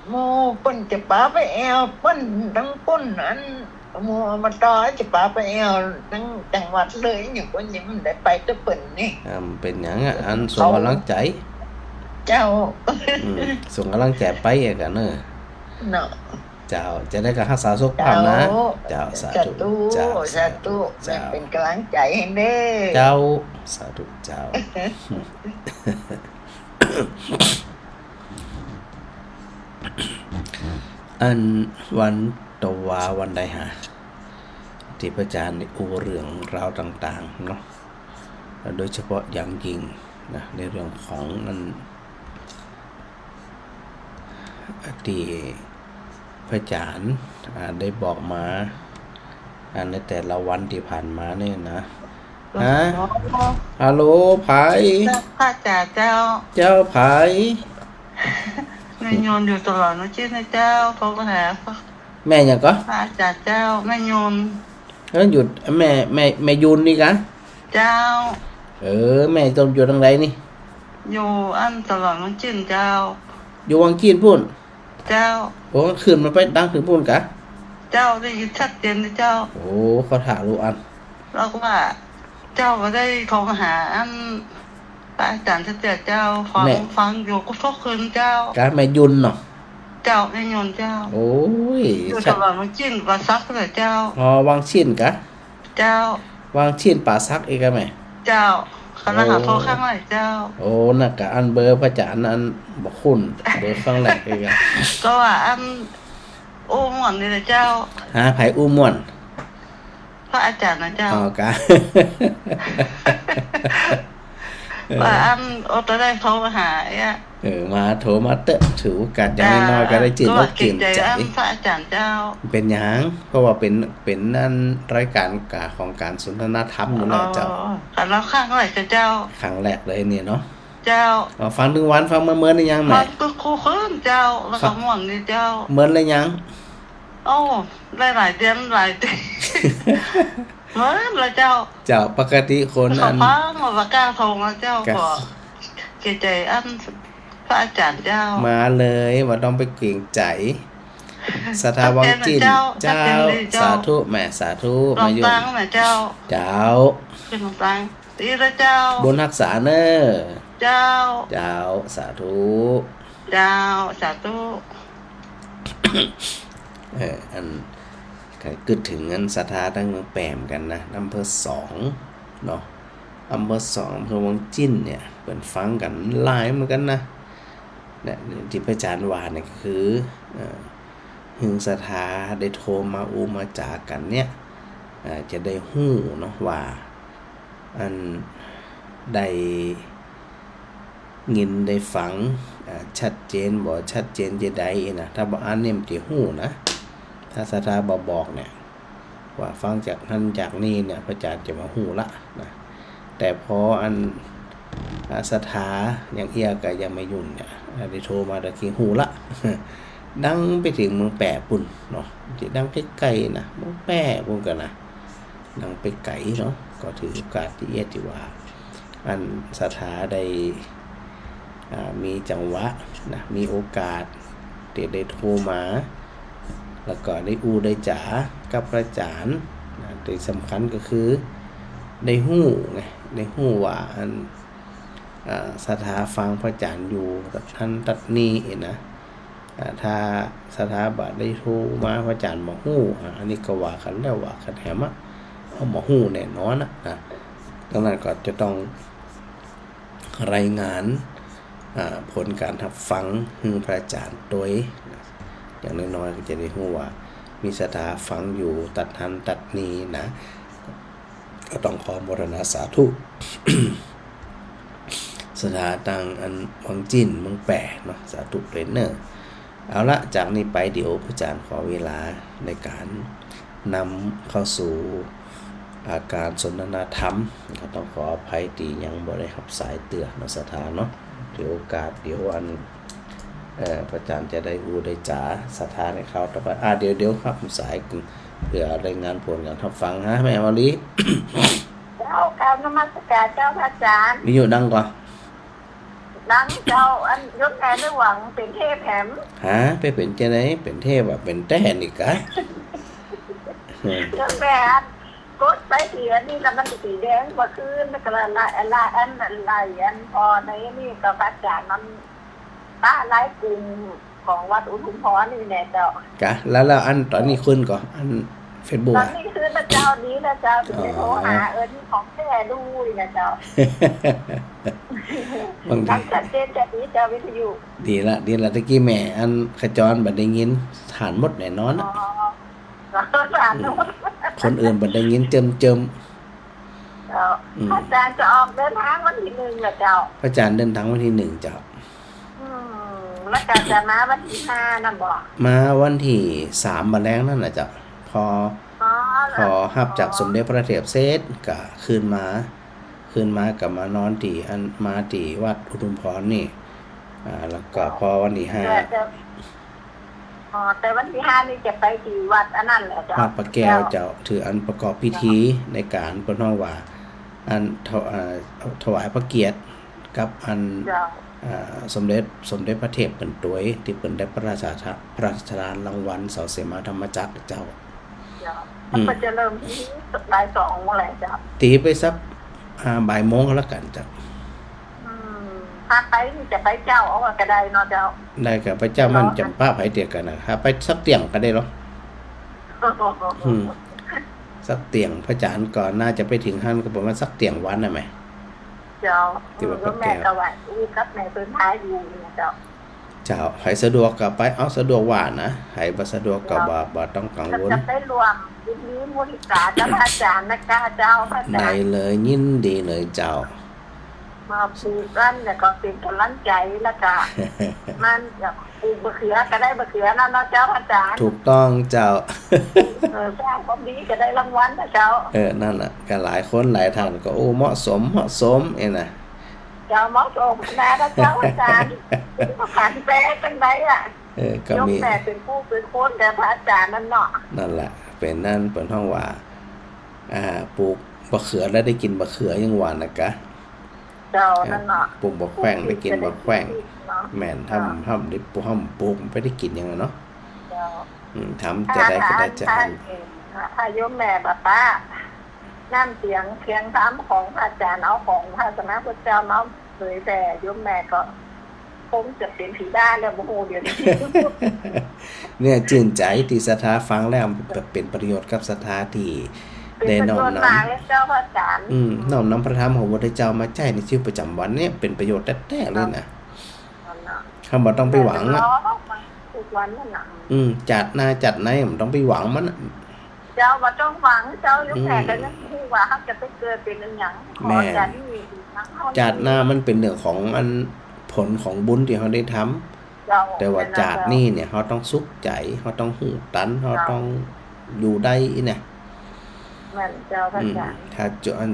โมปุ่นจะป้าไปแอวปุ่นทั้งปุ่นอันโมมาต่อจะป้าไปแอวทั้งจังหวัดเลยอย่างคนนี้มันได้ไปตะปุ่นนี่ เป็นอย่างอันส่งกำลังใจ เจ้า ส่งกำลังใจไปกันเนอะ เนาะ เจ้าจะได้กับรักษาสุขภาพนะเจ้าสาธุ สาธุเป็นกำลังใจให้เด้อ เจ้าสาธุเจ้า อันวันตะวาวันใดหาที่พระอาจารย์ในอูเรื่องราวต่างๆเนาะโดยเฉพาะอย่างยิ่งนะในเรื่องของนั้นที่พระอาจารย์ได้บอกมาในแต่ละวันที่ผ่านมาเนี่ยนะฮัลโหลไผ พระจ่าเจ้า เจ้าไผ แม่ยนอยู่ตลอดนะชื่อนะเจ้าโทรมาหา แม่ยังก็ พระจ่าเจ้าแม่ยน หยุดแม่ยุนนี่กะ เจ้า แม่ต้องอยู่ทางไหนนี่ อยู่อันตลอดมันชื่นเจ้า อยู่วังจีนพุ่น เจ้า โอ้ขึ้นมาไปดังถึงพุ่นกะ เจ้าได้ยินชัดเจนนะเจ้า โอ้เขาถามรู้อัน แล้วก็ว่าเจ้าก็ได้โทรมาหาอันพระอาจารย์เจ้าฟังอยู่ก็ทุกคืนเจ้า กะแม่ยุนเนาะ เจ้าแม่ยนเจ้า โอ้ย อยู่ตลอดมันชื่นปลาซักเลยเจ้า วังชินกะ เจ้า วังชินป่าซักอีกะแม่ เจ้าคณะหาโทรข้างไหนเจ้า โอ้น่ะกะอันเบอร์พระอาจารย์อันบอกคุณเบอร์ข้างแรกอีกะ ก็ว่าอันโอ้หมอนนี่นะเจ้า หาไผอู้ม่วน พระอาจารย์นะเจ้า อ๋อกะ ว่าอันโอตได้โทรมาหาอ่ะ มาโทรมาเตะถือโอกาสอย่างน้อยๆก็ได้จืดอกจืดใจ อันพระอาจารย์เจ้า เป็นหยังเพราะว่าเป็นนั่นรายการของการสนทนาธรรมอยู่แล้วเจ้า ขันแล้วข้างไหนเจ้า ครั้งแรกเลยเนี่ยเนาะ เจ้า ฟังถึงวันฟังมาเมินได้ยังแม่ มันก็คู่คืนเจ้าแล้วก็หมอนนี่เจ้า เมินได้ยัง โอ้ได้หลายเดือนหลายปีเหมือนละเจ้า เจ้าปกติคน เขา อัน พังมาก้าทงแล้วเจ้าก็เกใจอันพระอาจารย์เจ้ามาเลยว่าต้องไปเกรงใจสถาวังจินเจ้าสาธุแม่สาธุมาอยู่ ลองตั้งแม่เจ้า เจ้า เป็นลองตั้งดีละเจ้า บนรักษาเนอ เจ้า เจ้าสาธุ เจ้าสาธุ อันก็กึดถึงอันศรัทธาตั้งเมืองแปมกันนะอำเภอ2เนาะอำเภอ2อำเภอวังจิ้นเนี่ยเปิดฟังกันหลายเหมือนกันนะเนี่ยที่พระอาจารย์ว่าเนี่ยคือหึงศรัทธาได้โทรมามาจากกันเนี่ยจะได้ฮู้เนาะว่าอันได้ยินได้ฟังชัดเจนบ่ชัดเจนจะได้นะถ้าบ่อ่านเนี่ยมันจะฮู้นะถ้าศรัทธาบ่บอกเนี่ย ว่าฟังจากท่านจากนี่เนี่ยพระอาจารย์จะมาหูละนะแต่พออันสถาอย่างเอียก็ยังไม่ยุ่นเนี่ยได้โทรมาตะกี้หูละ ดังไปถึงเมืองแปะปุ่นเนาะที่ดังไกลๆนะเมืองแปะปุ่นกันนะดังไปไกลเนาะก็ถือโอกาสที่ที่ว่าอันสถาได้มีจังหวะนะมีโอกาสได้โทรมาแล้วก็ได้ได้จ๋ากับพระอาจารย์นะโดยสำคัญก็คือได้หู้ไงได้หู้ว่าอันสถาฟังพระอาจารย์อยู่กับท่านตัดนี้นะถ้าสถาบันได้โทรมาพระอาจารย์มาหู้อันนี้ก็ว่ากันแล้วว่ากันแถมเอามาหู้แน่นอนนะดังนั้นก็จะต้องรายงานผลการทับฟังพระอาจารย์โดยอย่างน้อยๆก็จะได้รู้ว่ามีสถาฟังอยู่ตัดทันตัดนี้นะก็ต้องขอมรณาสาธุ สถาตังอันวังจินเมืองแปะเนาะสาธุเรนเนอร์เอาละจากนี้ไปเดี๋ยวพระอาจารย์ขอเวลาในการนำเข้าสู่อาการสนทนาธรรมก็ต้องขออภัยที่ยังบ่ได้รับสายเตือนเนาะสถานเนาะเดี๋ยวโอกาสเดี๋ยววันพระอาจารย์จะได้ได้จ๋าสถานในเขาต่อไปเดี๋ยวครับสายเพื่อรายงานผลการทำฟังฮะแม่มาลี เจ้าการนมัสการเจ้าพระอาจารย์ มีอยู่ดังก่อน ดังเจ้าอันยกแทนด้วยหวังเป็นเทพแถม ไปเป็นเจ้าไหนเป็นเทพเป็นแต้นี่กะ ยกแทนกดไปเสียนี่แล้วมันสีแดงกว่าคืนแล้วก็ลายอันพอในนี่ก็พระอาจารย์มันป้าไล่กลุ่มของวัดอุทุมพรนี่แน่เจ้ากะแล้วอันตอนนี้ขึ้นก่อนอันเฟซบุ๊ก ตอนนี้คือพระเจ้านี้นะเจ้าถึงได้โทรหานี่ของแท้ด้วยนะเจ้า บางที ชัดเจนจะดีเจ้าวิทยุ ดีละตะกี้แม่อันขจรบัดได้ยินฐานหมดแน่นอน คนอื่นบัดได้ยินเจิม เจ้าอาจารย์จะออกเดินทางวันที่1เหรอเจ้า พระอาจารย์เดินทางวันที่1เจ้า แล้วก็จะมาวันที่5นั่นบ่ มาวันที่3บัดแรงนั่นน่ะเจ้าพอฮับจากสมเด็จพระเทพเสด็จก็ขึ้นมากับมานอนที่อันมาที่วัดอุทุมพรนี่แล้วก็พอวันที่5แต่วันที่5นี่จะไปที่วัดอันนั้นแหละเจ้าวัดพระแก้วเจ้าถืออันประกอบพิธีในการเพิ่นฮ้องว่าอันถวายพระเกียรติกับอันสมเด็จพระเทพเป็นตัวยที่เพิ่นได้พระราชทานรางวัลเสาเสมาธรรมจักรเจ้ามันจะเริ่มที่บ่าย2เมื่อไหร่เจ้าตีไปสักบ่ายโมงแล้วกันเจ้าถ้าไปจะไปเจ้าเอาก็ได้เนาะเจ้าได้กับพระเจ้ามันจำป้าไผเตียกันนะไปสักเตียงก็ได้หรอสักเตียงพระอาจารย์ก่อนน่าจะไปถึงหั่นก็ประมาณสักเตียงวันน่ะมั้ยเจ้าแม่ก็ว่ากับแม่เพิ่นพาอยู่เนี่ยเจ้าให้สะดวกก็ไปเอาสะดวกว่านะให้บ่สะดวกก็บ่ต้องกังวลจะไปรวมยินดีมุทิตากับอาจารย์นะเจ้าพระอาจารย์ได้เลยยินดีเลยเจ้ามาปลูกกันแล้วก็เป็นกำลังใจแล้วก็มันอยากปลูกมะเขือก็ได้มะเขือนั่นเนาะเจ้าอาจารย์ถูกต้องเจ้าสร้างความดีก็ได้รางวัลนะเจ้านั่นน่ะก็หลายคนหลายท่านก็เหมาะสมน่ะเจ้าเหมาะสมนะเจ้าอาจารย์ผ่านแปลจังได๋ก็มียกแต่เป็นผู้เป็นคนแต่พระอาจารย์นั่นเนาะนั่นแหละเป็นนั่นเปิ้นฮ้องว่าปลูกมะเขือแล้วได้กินมะเขือยังหวานนะกะเจ้านั่นเนาะปลูกบักแข้งได้กินบักแข้งแม่นทำได้ปลูกไปได้กินยังเนาะเจ้าทำจะได้ก็ได้จะถ้าโยมแม่ป้าน้ำเสียงเคียงถามของอาจารย์เอาของพระสมณพุทธเจ้ามาเผยแต่โยมแม่ก็คงจะเป็นผีได้แล้วโอ้โหเดี๋ยวนี้เนี่ยชื่นใจที่ศรัทธาฟังแล้วเป็นประโยชน์กับศรัทธาที่ได้น้อมนำเจ้าพระอาจารย์น้อมนำพระธรรมของพระพุทธเจ้ามาใช้ในชีวิตประจำวันเนี่ยเป็นประโยชน์แท้ๆเลยนะคำว่าต้องไปหวังอ่ะทุกวันนั่นน่ะจัดไหนมันต้องไปหวังมันเจ้าบ่ต้องหวังเจ้าอยู่แค่กันนะที่ว่าเฮาจะไปเกิดเป็นอีหยังขอจัดนี่จัดหน้ามันเป็นเรื่องของอันผลของบุญที่เฮาได้ทำแต่ว่าจัดนี่เนี่ยเฮาต้องสุขใจเฮาต้องหูตันเฮาต้องอยู่ได้เนี่ย แม่นเจ้าพระอาจารย์ ถ้าจน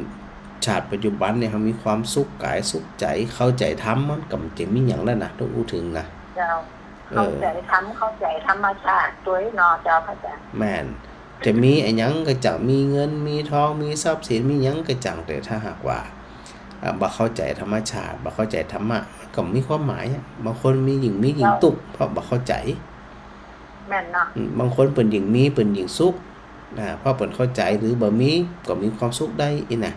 ชาติปัจจุบันเนี่ยเขามีความสุขกายสุขใจเข้าใจธรรมมันก็จะมีอย่างแล้วนะต้องอู้ถึงนะเจ้าเข้าใจธรรมชาติตัวเนาะเจ้าพระอาจารย์แม่นจะมีไอ้หยังก็จะมีเงินมีทองมีทรัพย์สินมีหยังก็จังแต่ถ้าหากว่าบ่เข้าใจธรรมชาติบ่เข้าใจธรรมะก็มีความหมายบางคนมีหญิงตุกเพราะบ่เข้าใจแม่นเนาะบางคนเปิ้นหญิงมีเปิ้นหญิงสุขเพราะเปิ้นเข้าใจหรือบ่มีก็มีความสุขได้อีน่ะ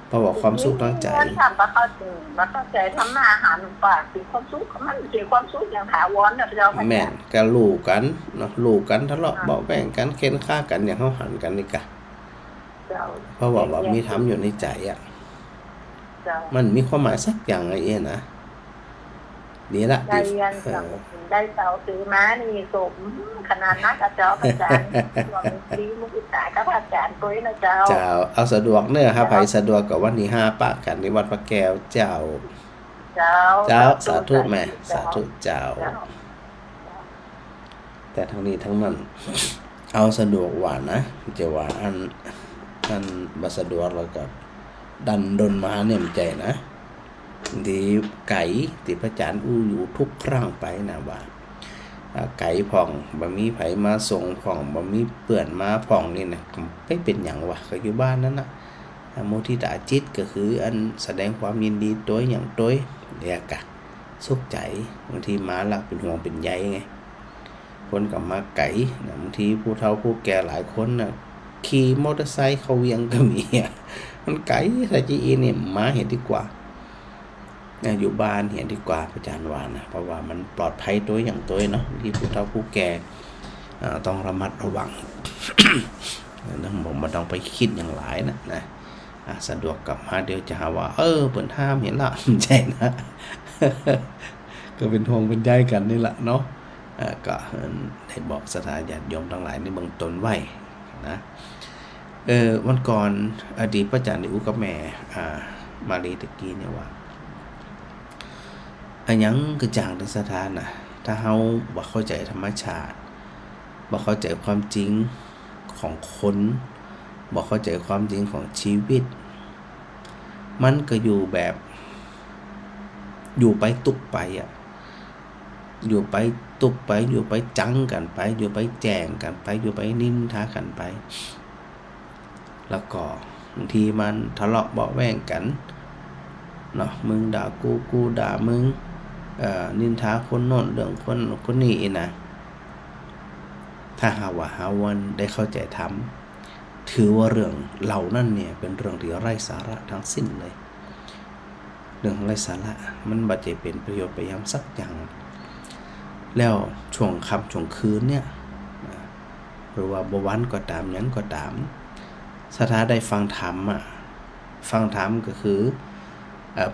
เพราะว่าความสุขทางใจถ้าบ่เข้าใจธรรมะอาหารปากสิความสุขมันสิความสุขอย่างถาวรน่ะเจ้าพระอาจารย์แม่นก็รู้กันเนาะรู้กันทะเลาะเบาะแว้งกันเค้นฆ่ากันอย่างเฮาหันกันนี่กะเพราะว่ามีธรรมอยู่ในใจมันมีความหมายสักอย่างไอ้นะดีละได้เรียนได้เตาซื้อม้านี่สมขนาดนักเจ้าพระอาจารย์หวังดีมุขตากับพระอาจารย์ตัวนะเจ้าเอาสะดวกเด้อครับไผสะดวกกับวันที่5ปะกันที่วัดพระแก้วเจ้าสาธุแม่สาธุเจ้าแต่ทั้งนี้ทั้งนั้นเอาสะดวกว่านะจะว่าอันบ่สะดวกแล้วก็ดันดนมาเนี่ยใจนะที่ไก่ที่พระอาจารย์อู้อยู่ทุกครั้งไปนะว่าไก่ผ่องบ่มีไผมาส่งผ่องบ่มีเปื้อนมาผ่องนี่นะไม่เป็นหยังวะก็อยู่บ้านนั้นนะโมทิตาจิตก็คืออันแสดงความยินดีตัวอย่างตัวเรียกะสุขใจบางทีมาละเป็นห่วงเป็นใยไงคนกับมาไก่บางทีผู้เฒ่าผู้แก่หลายคนนะขี่มอเตอร์ไซค์เขาเวียงก็มีมันไก่ถ้าจีเนี่ยมาเห็นดีกว่าอยู่บ้านเห็นดีกว่าอาจารย์ว่านะเพราะว่ามันปลอดภัยตัวอย่างตัวเนาะที่ผู้เฒ่าผู้แก่ต้องระมัดระวัง ผมไม่ต้องไปคิดอย่างหลายนะสะดวกกลับมาเดี๋ยวจะหาว่าเปิดห้ามเห็นละใช่นะ ก็เป็นห่วงเป็นใยกันนี่แหละเนาะก็ได้บอกสถานญาติโยมทั้งหลายในเบื้องต้นไว้นะวันก่อนอดีตพระอาจารย์ได้อุกับแม่มาลีตะกี้เนี่ยว่าอันยังกระจ่างในสถานนะถ้าเฮาบ่เข้าใจธรรมชาติบ่เข้าใจความจริงของคนบ่เข้าใจความจริงของชีวิตมันก็อยู่แบบอยู่ไปตุกไปอยู่ไปตุกไปอยู่ไปจังกันไปอยู่ไปแจ้งกันไปอยู่ไปนินทากันไปแล้วก็บางทีมันทะเลาะเบาะแว้งกันเนาะมึงด่ากูด่ามึงนินทาคนโน้นเรื่องคนนี้นะถ้าหาว่าวันได้เข้าใจธรรมถือว่าเรื่องเหล่านั้นเนี่ยเป็นเรื่องที่ไร้สาระทั้งสิ้นเลยเรื่องไร้สาระมันบ่ได้เป็นประโยชน์ไปยามสักอย่างแล้วช่วงค่ำช่วงคืนเนี่ยหรือว่าบ่วันก็ตามหยังก็ตามสถาได้ฟังธรรมฟังธรรมก็คือ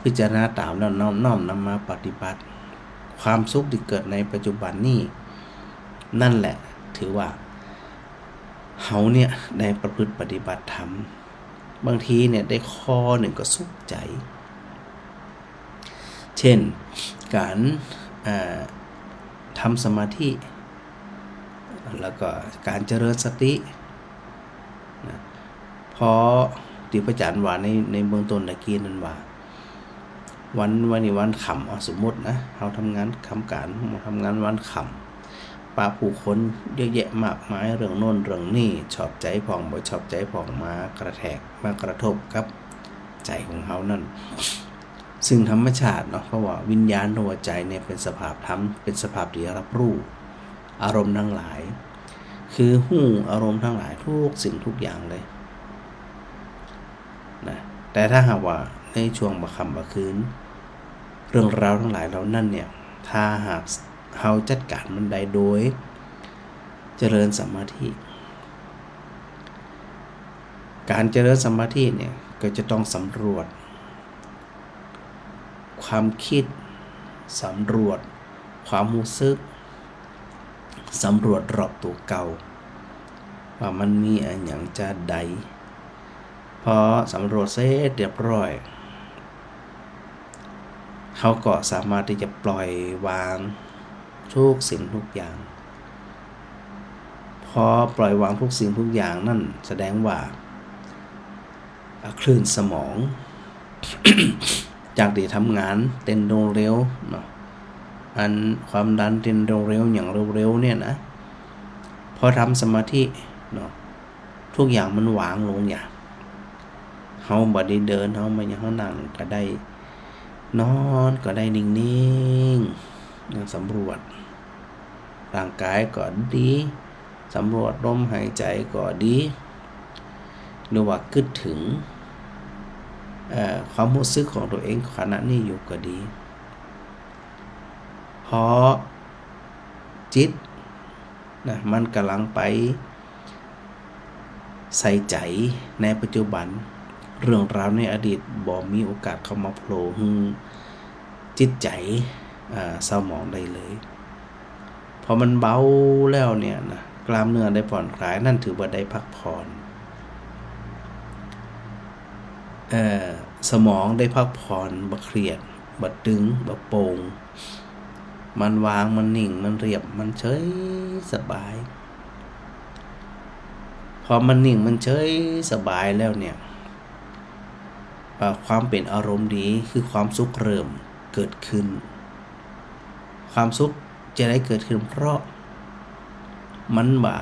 พิจารณาตามแล้วน้อมนำมาปฏิบัติความสุขที่เกิดในปัจจุบันนี้นั่นแหละถือว่าเฮาเนี่ยได้ประพฤติปฏิบัติธรรมบางทีเนี่ยได้ข้อหนึ่งก็สุขใจเช่นการทำสมาธิแล้วก็การเจริญสตินะพอที่พระอาจารย์ว่าในเบื้องต้นตะกี้นั้นว่าวันนี้วันขำสมมตินะเราทำงานทำการทำงานวันขำปะผู้คนเยอะแยะมากมายเรื่องโน้นเรื่องนี้ชอบใจผ่องบ่ชอบใจผ่องมากระแทกมากระทบกับใจของเขานั่นซึ่งธรรมชาติเนาะเพราะว่าวิญญาณหัวใจเนี่ยเป็นสภาพธรรมเป็นสภาพที่รับรู้อารมณ์ทั้งหลายคือหู้อารมณ์ทั้งหลายทุกสิ่งทุกอย่างเลยนะแต่ถ้าหากว่าในช่วงบ่ค่ำบ่คืนเรื่องราวทั้งหลายเหล่านั้นเนี่ยถ้าหากเฮาจัดการมันได้โดยเจริญสมาธิการเจริญสมาธิเนี่ยก็จะต้องสำรวจความคิดสำรวจความรู้สึกสำรวจรอบตัวเก่าว่ามันมีอะไรอย่างจะใดพอสำรวจเสร็จเรียบร้อยเขาก็สามารถที่จะปล่อยวางทุกสิ่งทุกอย่างพ อปล่อยวางทุกสิ่งทุกอย่างนั่นแสดงว่าคลื่นสมอง จากที่ทำงานเต้นเร็วเนาะอันความดันเต้นเร็วอย่างเร็วเนี่ยนะพอทำสมาธิเนาะทุกอย่างมันวางลงอย่างเฮาบ่ได้เดินเฮามาอย่างเฮานั่งก็ได้นอนก็ได้นิ่งๆสำรวจร่างกายก็ดีสำรวจลมหายใจก็ดีหรือว่าคิดถึงความรู้สึกของตัวเองขณะนี้อยู่ก็ดีเพราะจิตนะมันกำลังไปใส่ใจในปัจจุบันเรื่องราวในอดีตบ่มีโอกาสเข้ามาโผล่ให้จิตใจเศร้าหมองได้เลยพอมันเบาแล้วเนี่ยนะกล้ามเนื้อได้ผ่อนคลายนั่นถือว่าได้พักผ่อนสมองได้พักผ่อนบ่เครียดบ่ตึงบ่โปร่งมันวางมันนิ่งมันเรียบมันเฉยสบายพอมันนิ่งมันเฉยสบายแล้วเนี่ยความเป็นอารมณ์ดีคือความสุขเริ่มเกิดขึ้นความสุขจะได้เกิดขึ้นเพราะมันว่า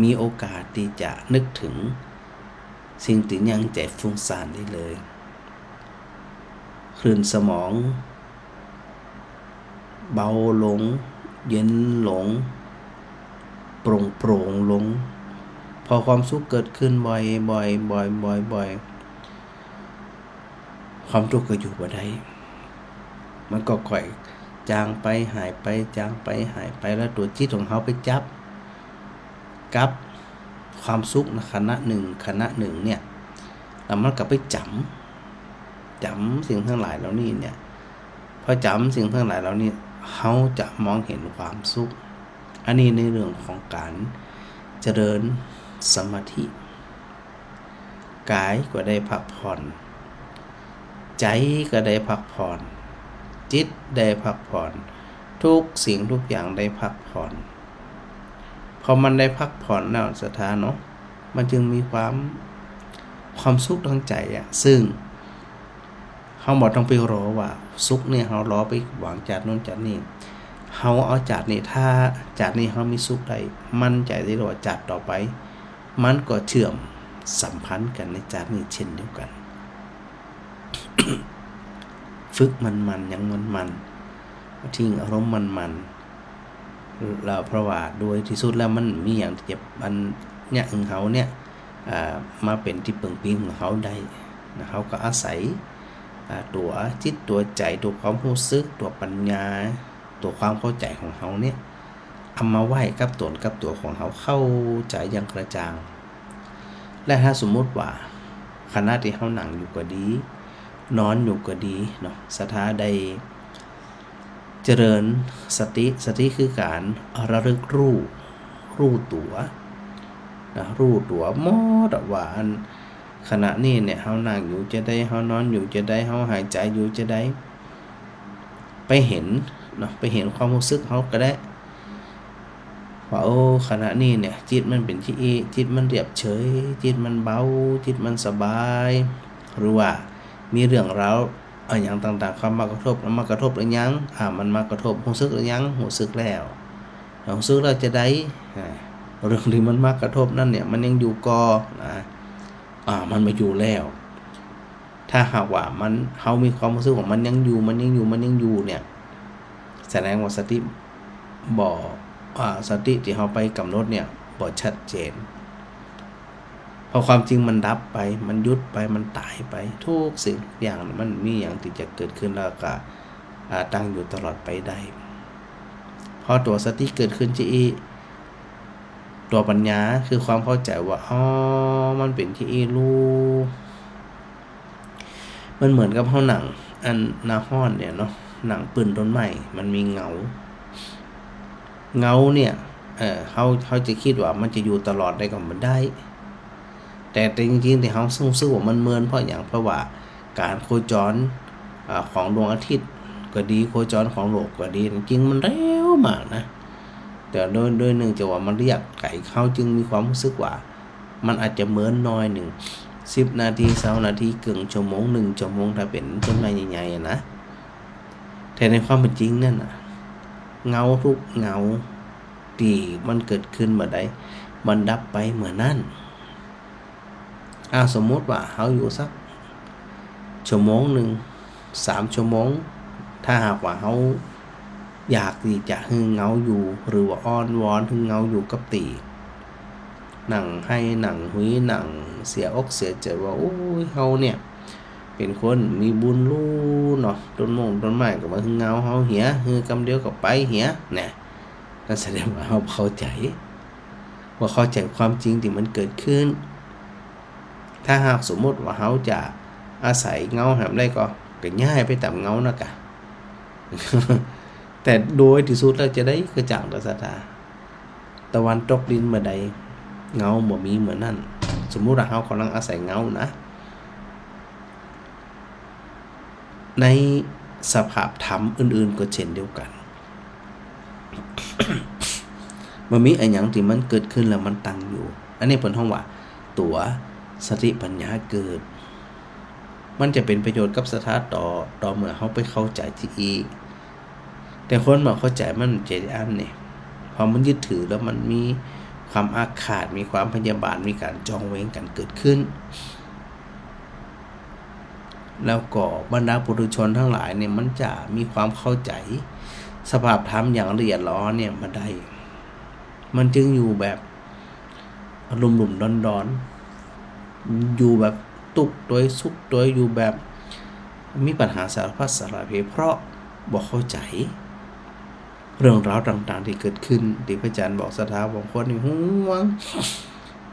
มีโอกาสที่จะนึกถึงสิ่งที่ยังใจฟุ้งซ่านได้เลยคลื่นสมองเบาลงเย็นลงโปร่งลงพอความสุขเกิดขึ้นบ่อยความทุกข์ก็อยู่บ่ได้มันก็ค่อยจางไปหายไปจางไปหายไปแล้วตัวจิตของเขาไปจับกับความสุขในขณะหนึ่งเนี่ยแล้วมันก็ไปจำสิ่งทั้งหลายเหล่านี้เนี่ยพอจำสิ่งทั้งหลายเหล่านี้เขาจะมองเห็นความสุขอันนี้ในเรื่องของการเจริญสมาธิกายก็ได้พักผ่อนใจก็ได้พักผ่อนจิตได้พักผ่อนทุกสิ่งทุกอย่างได้พักผ่อนพอมันได้พักผ่อนแล้วสถานเนาะมันจึงมีความสุขทางใจซึ่งเขาบอกต้องไปรอว่าสุขเนี่ยเขารอไปหวังจากนู้นจากนี้เขาเอาจากนี้ถ้าจากนี้เขามีสุขได้มั่นใจได้ว่าจากต่อไปมันก็เชื่อมสัมพันธ์กันในจากนี้เช่นเดียวกัน ฝึกมันยังมันทิ้งอารมณ์มันแล้วเพราะว่าโดยที่สุดแล้วมันมีอย่างเจ็บมันเนี่ยเขาเนี่ยมาเป็นที่ปึงพิงของเขาได้นะเขาก็อาศัยตัวจิตตัวใจตัวความรู้สึกตัวปัญญาตัวความเข้าใจของเขาเนี่ยเอามาไว้กับตัวของเขาเข้าใจอย่างกระจ่างและถ้าสมมุติว่าขณะที่เขานั่งอยู่ก็ดีนอนอยู่ก็ดีเนาะสถาใดเจริญสติคือการระลึกรู้ตัวนะรู้ตัวหมดว่าขณะนี้เนี่ยเฮานั่งอยู่จะได้เฮานอนอยู่จะได้เฮาหายใจอยู่จะได้ไปเห็นเนาะไปเห็นความรู้สึกเฮาก็ได้ว่าโอ้ขณะนี้เนี่ยจิตมันเป็นที่จิตมันเรียบเฉยจิตมันเบาจิตมันสบายหรือว่ามีเรื่องราวอย่างต่างๆความมากระทบแล้วมากระทบหรือยังมันมากระทบรู้สึกหรือยังรู้สึกแล้วรู้สึกแล้วจะได้เรื่องที่มันมากระทบนั่นเนี่ยมันยังอยู่ก่อมันมาอยู่แล้วถ้าหากว่ามันเฮามีความรู้สึกของมันยังอยู่เนี่ยแสดงว่าสติสติที่เฮาไปกำหนดเนี่ยบ่ชัดเจนพอความจริงมันดับไปมันยุดไปมันตายไปทุกสิ่งอย่างมันมีอย่างที่จะเกิดขึ้นแล้วก็ตั้งอยู่ตลอดไปได้พอตัวสติเกิดขึ้นที่ตัวปัญญาคือความเข้าใจว่ามันเป็นที่รู้มันเหมือนกับเฮาหนังอันนาฮ้อนเนี่ยเนาะหนังปืนต้นไม้มันมีเงาเนี่ยเขาจะคิดว่ามันจะอยู่ตลอดได้ก็บ่ได้แต่จริงๆที่เขาซึ่งว่ามันเมินเพราะอย่างเพราะว่าการโคจรของดวงอาทิตย์ก็ดีโคจรของโลกก็ดีจริงๆมันเร็วมากนะ แต่โดยหนึ่งจะว่ามันเรียกไก่เขาจึงมีความรู้สึกว่ามันอาจจะเหมือนน้อยหนึ่ง10 นาที20 นาทีครึ่งชั่วโมง1 ชั่วโมงถ้าเป็นต้นไม้ใหญ่ๆนะแต่ในความเป็นจริงนั่นน่ะเงาทุกเงาที่มันเกิดขึ้นเมื่อใดมันดับไปเหมือนนั้นสมมติว่าเขาอยู่สักชั่วโมงหนึ่ง3 ชั่วโมงถ้าหากว่าเขาอยากที่จะให้เงาอยู่หรือว่าอ้อนวอนให้เงาอยู่กับตีหนังให้หนังหุยหนังเสียอกเสียใจว่าโอ้ยเขาเนี่ยเป็นคนมีบุญรู้เนาะต้นไม้ก็มาให้เงาเขาเหียคือกำเดียวกับไปเหียเนี่ยนั่นแสดงว่าเขาเข้าใจความจริงที่มันเกิดขึ้นถ้าหากสมมติว่าเขาจะอาศัยเงาหามได้ก็ง่ายไปตามเงานะกะ แต่โดยที่สุดเราจะได้กระจ่างต่อศรัทธาตะวันตกดินเมื่อใดเงาบ่มีเหมือนนั่นสมมุติว่าเขากำลังอาศัยเงานะในสภาพธรรมอื่นๆก็เช่นเดียวกัน มันมีอะไรอย่างที่มันเกิดขึ้นแล้วมันตั้งอยู่อันนี้เป็นห้องว่าตัวสติปัญญาเกิดมันจะเป็นประโยชน์กับศรัทธาต่อเมื่อเขาไปเข้าใจที่อีกแต่คนมาเข้าใจมันเจตอันเนี่ยพอมันยึดถือแล้วมันมีความอาฆาตมีความพยาบาทมีการจองเวรกันเกิดขึ้นแล้วก็บรรดาปุถุชนทั้งหลายเนี่ยมันจะมีความเข้าใจสภาพธรรมอย่างละเอียดล้อเนี่ยมาได้มันจึงอยู่แบบหลุ่มๆดอนๆอยู่แบบตุกตัวสุกตัวอยู่แบบมีปัญหาสารพัดสารเพเพราะบอกเข้าใจเรื่องราวต่างๆที่เกิดขึ้นที่พระอาจารย์บอกศรัทธาบางคนนี่ห่วง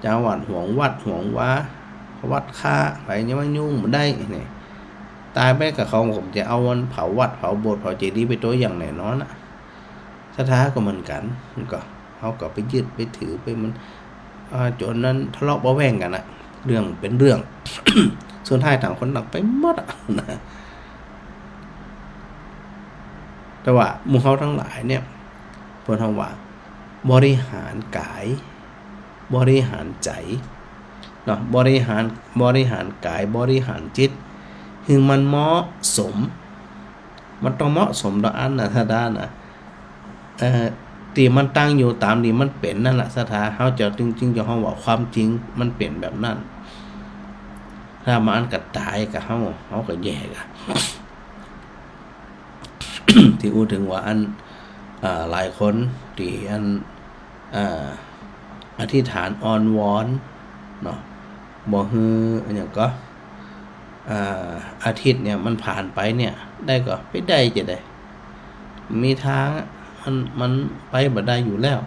จะหวั่นห่วงวัดห่วงว่าวัดค่าไปยังไม่ยุ่งไม่ได้เนี่ยตายไปกับเขาผมจะเอาวันเผาวัดเผาโบสถ์เผาเจดีย์ไปตัวอย่างไหนน้อยนะศรัทธาก็เหมือนกันก็เขาก็ไปยึดไปถือไปมันจนนั้นทะเลาะเบาแวงกันนะเรื่องเป็นเรื่อง ส่วนท้ายต่างคนต่างไปหมดนะแต่ว่าหมู่เขาทั้งหลายเนี่ยเพิ่นว่าบริหารกายบริหารใจเนาะบริหารกายบริหารจิตคือมันเหมาะสมมันต้องเหมาะสมต่ออันนะถ้าด้านนะที่มันตั้งอยู่ตามที่มันเป็นนั่นแหละศรัทธาเฮาจะจริงๆจะเฮาว่าความจริงมันเป็นแบบนั้นถ้ามาอันกัดตายกับเฮาก็แย่กะ ที่พูดถึงว่าอันหลายคนที่อันอธิษฐานอ้อนวอนเนาะบ่ฮืออันอย่างก็อาทิตย์เนี่ยมันผ่านไปเนี่ยได้ก็ไปได้จะได้มีทางมันไปบ่ได้อยู่แล้ว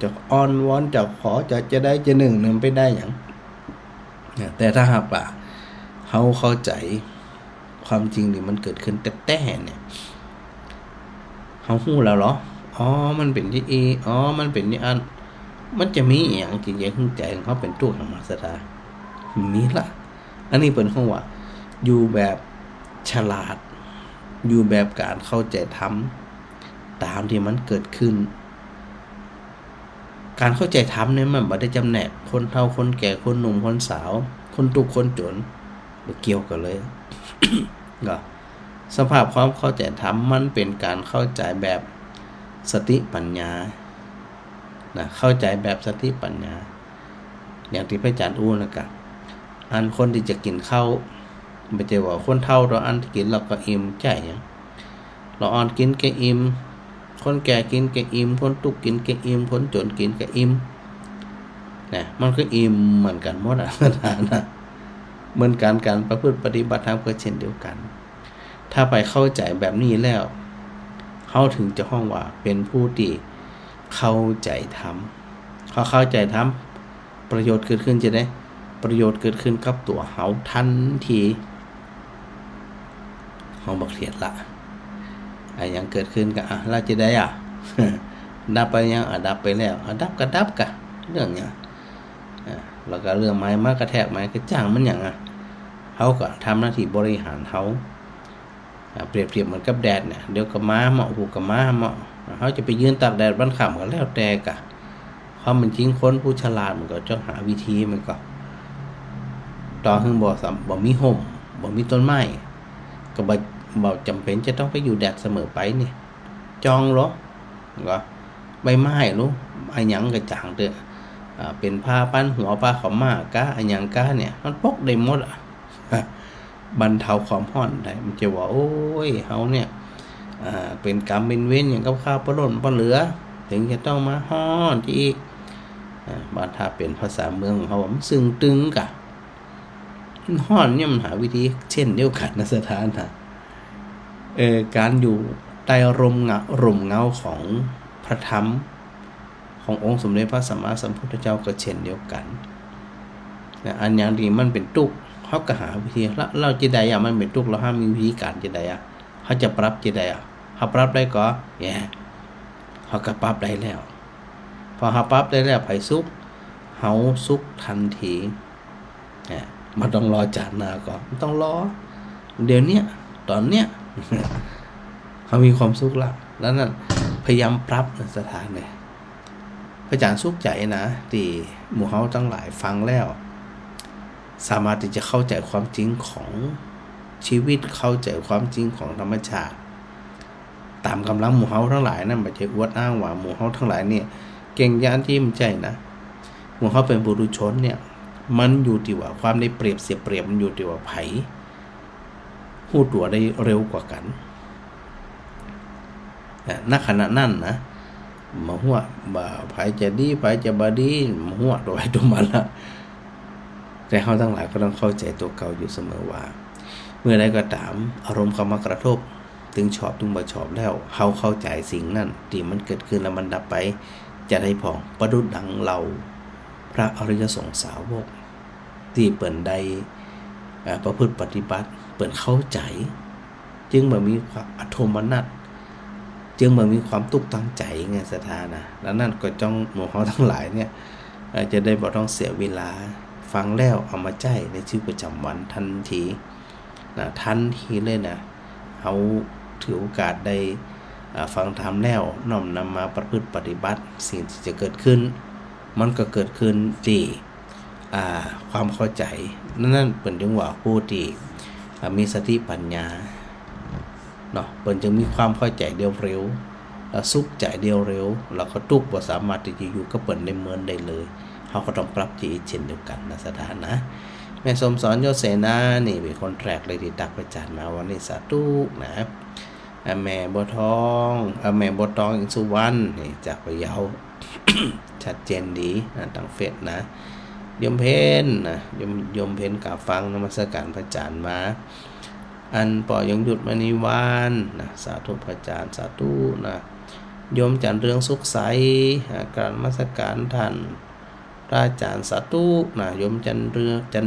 จะอ้อนวอนจะขอจะได้จะหนึ่งไปได้อย่างแต่ถ้าหากว่าเขาเข้าใจความจริงที่มันเกิดขึ้นแต่เนี่ยเขาฮู้แล้วเหรอมันเป็นที่มันเป็นที่อันมันจะมีอย่างจริงๆขึ้นใจของเขาเป็นตัวธรรมศรัทธามีละอันนี้เป็นของว่าอยู่แบบฉลาดอยู่แบบการเข้าใจธรรมตามที่มันเกิดขึ้นการเข้าใจธรรมเนี่ยมันบ่ได้จำแนกคนเฒ่าคนแก่คนหนุ่มคนสาวคนทุกข์คนจนบ่เกี่ยวกันเลย ก็สภาพความเข้าใจธรรมมันเป็นการเข้าใจแบบสติปัญญานะเข้าใจแบบสติปัญญาอย่างที่พระอาจารย์อู้นะครับอันคนที่จะกินข้าวไม่ใช่ว่าคนเฒ่าเราอันกินเราก็อิ่มใจอย่างเราอ่อนกินแกอิ่มคนแก่กินแกอิ่มคนทุกข์กินแกอิ่มคนจนกินแกอิ่มนะมันก็อิ่มเหมือนกันหมดนะเหมือนกันการประพฤติปฏิบัติธรรมก็เช่นเดียวกันถ้าไปเข้าใจแบบนี้แล้วเขาถึงจะห้องว่าเป็นผู้ที่เข้าใจธรรมเขาเข้าใจธรรมประโยชน์เกิดขึ้นจะได้ประโยชน์เกิดขึ้นกับตัวเขาทันทีเขาบอกเครียดละอย่างเกิดขึ้นก็เราจะได้ดับไปยังดับไปแล้วดับก็ดับกะเรื่องเนี้ยแล้วก็เรื่องไม้มากระแทกไม้ก็จ้างมันอย่างเขาก็ทำหน้าที่บริหารเขาเปรียบเหมือนกับแดดเนี่ยเดี๋ยวกับม้าเหมาะหูกับม้าเหมาะ เขาจะไปยืนตากแดดบ้านค่ำก็แล้วแต่กะความเป็นจริงคนผู้ฉลาดมันก็จะหาวิธีมันก็ต่อหึงบ่มีห่มบ่มีต้นไม้ก็บ่จำเป็นจะต้องไปอยู่แดดเสมอไปนี่จองเหรอก็ใบไม้รู้อันหยังก็จางเด้อเป็นผ้าปั้นหัวผ้าขาวม้ากะอันหยังกะเนี่ยมันปกได้หมดบรรเทาความร้อนได้มันจะว่าโอ้ยเฮาเนี่ยเป็นกรรมเป็นเวรอย่างกับข้าวปล้นปลาเหลือถึงจะต้องมาฮ้อนอีกบ้านถ้าเป็นภาษาเมืองของเขามันซึ่งตึงกะฮ้อนเนี่ยมันหาวิธีเช่นเดียวกันนะสถานนะการอยู่ใต้ร่มเงาของพระธรรมขององค์สมเด็จพระสัมมาสัมพุทธเจ้าก็เช่นเดียวกันนะอันอย่างที่มันเป็นทุกข์เขาก็หาวิธีแล้วเราจะได้มันเป็นทุกข์เราห้ามมีวิธีการจะได้เขาจะปรับจะได้เขาปรับได้ก็เขาก็ปรับได้แล้วพอเขาปรับได้แล้วไผสุขเขาสุขทันทีมันต้องรอจานหน้าก่อนมันต้องรอเดี๋ยวนี้ตอนเนี้ยเขามีความสุขแล้วนั่นพยายามปรับสถานเนี่ยพระอาจารย์สุขใจนะที่หมู่เฮาทั้งหลายฟังแล้วสามารถที่จะเข้าใจความจริงของชีวิตเข้าใจความจริงของธรรมชาติตามกำลังหมู่เฮาทั้งหลายนั่นไม่ใช่อวดอ้างว่าหมู่เฮาทั้งหลายเนี่ยเก่งยานที่มันใจนะหมู่เฮาเป็นบุรุษชนเนี่ยมันอยู่ที่ว่าความได้เปรียบเสียเปรียบมันอยู่ที่ว่าไผฮู้ตัวได้เร็วกว่ากันณขณะนั้นนะมาหัวบ่ไผจะดีไผจะบ่ดีมาหัวตัวไว้ตัวมันละแต่เฮาทั้งหลายก็ต้องเข้าใจตัวเก่าอยู่เสมอว่าเมื่อใดก็ตามอารมณ์เข้ามากระทบถึงชอบถึงบ่ชอบแล้วเฮาเข้าใจสิ่งนั้นที่มันเกิดขึ้นแล้วมันดับไปจะได้พองประดุจดังเราพระอริยสงฆ์สาวกที่เปิ่นได้ประพฤติปฏิบัติเปิ่นเข้าใจจึงบ่มีความอโทมนัสจึงบ่มีความตุกตั้งใจไงสถานะแล้วนั่นก็จ้องหมู่เฮาทั้งหลายเนี่ยจะได้บ่ต้องเสียเวลาฟังแล้วเอามาใช้ในชีวิตประจำวันทันทีเลยนะเฮาถือโอกาสได้ฟังธรรมแล้วน้อมนำมาประพฤติปฏิบัติสิ่งที่จะเกิดขึ้นมันก็เกิดขึ้นที่ความเข้าใจนั่นเป็นถึงว่าผู้ที่มีสติปัญญาเนาะเปิ้นจึงมีความเข้าใจเดียวเร็วแล้วสุขใจเดียวเร็วแล้วก็ทุกข์บ่สามารถที่จะอยู่กับเปิ้นได้เหมือนได้เลยเฮาก็ต้องปรับจิตเช่นเดียวกันนะสถานะแม่สมสอนโยเสนานี่เป็นคนแรกเลยที่ตักประจานมาวันนี้สาธุนะแม่บัวทองแม่บัวตองอินสุวรรณนี่จากพะเยา ชัดเจนดีนะทางเฟซนะยมเพนนะยมเพนกาฟังนมัสการพระอาจารย์มาอันปอยงหยุดมณีวานนะสาธุพระอาจารย์สาธุนะยมจันเรืองสุขใสการนมัสการท่านพระอาจารย์สาธุนะยมจันเ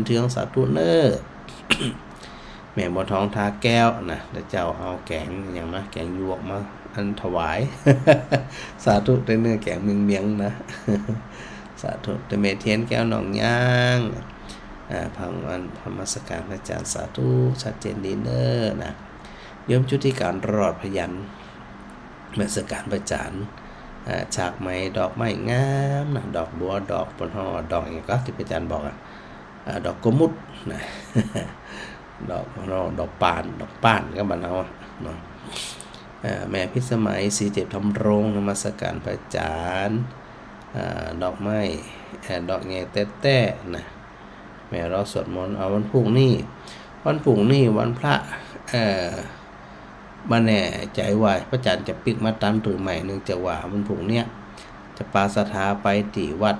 ทืองสาธุเนอ แม่บัวทองทาแก้วนะแล้วเจ้าเอาแกงอย่างนะแกงยวกมาอันถวาย สาธุได้เนื้อแกงเมียงนะ สาธุแต่เมเทียนแก้วหนองย่างพังวันพระมัสการพระอาจารย์สาธุชัดเจนดีเนอร์นะยมชุติการรอดพยัญมัสการพระอาจารย์ฉากไม้ดอกไม้งามนะดอกบัวดอกปนหอดอกอย่างก็ที่พระอาจารย์บอกดอกกมุดนะ ดอกป่านก็บ้านเฮาเนาะแม่พิสมัยสีเจ็บทำรงนมัสการพระอาจารย์ดอกไม้ดอกแง่แต้ๆนะแม่รอสวดมนต์เอาวันพรุ่งนี้วันพระมาแน่ใจว่าพระอาจารย์จะปิกมาตันหรือไม่เนื่องจากว่าวันพรุ่งเนี้ยจะปาสถาไปที่วัด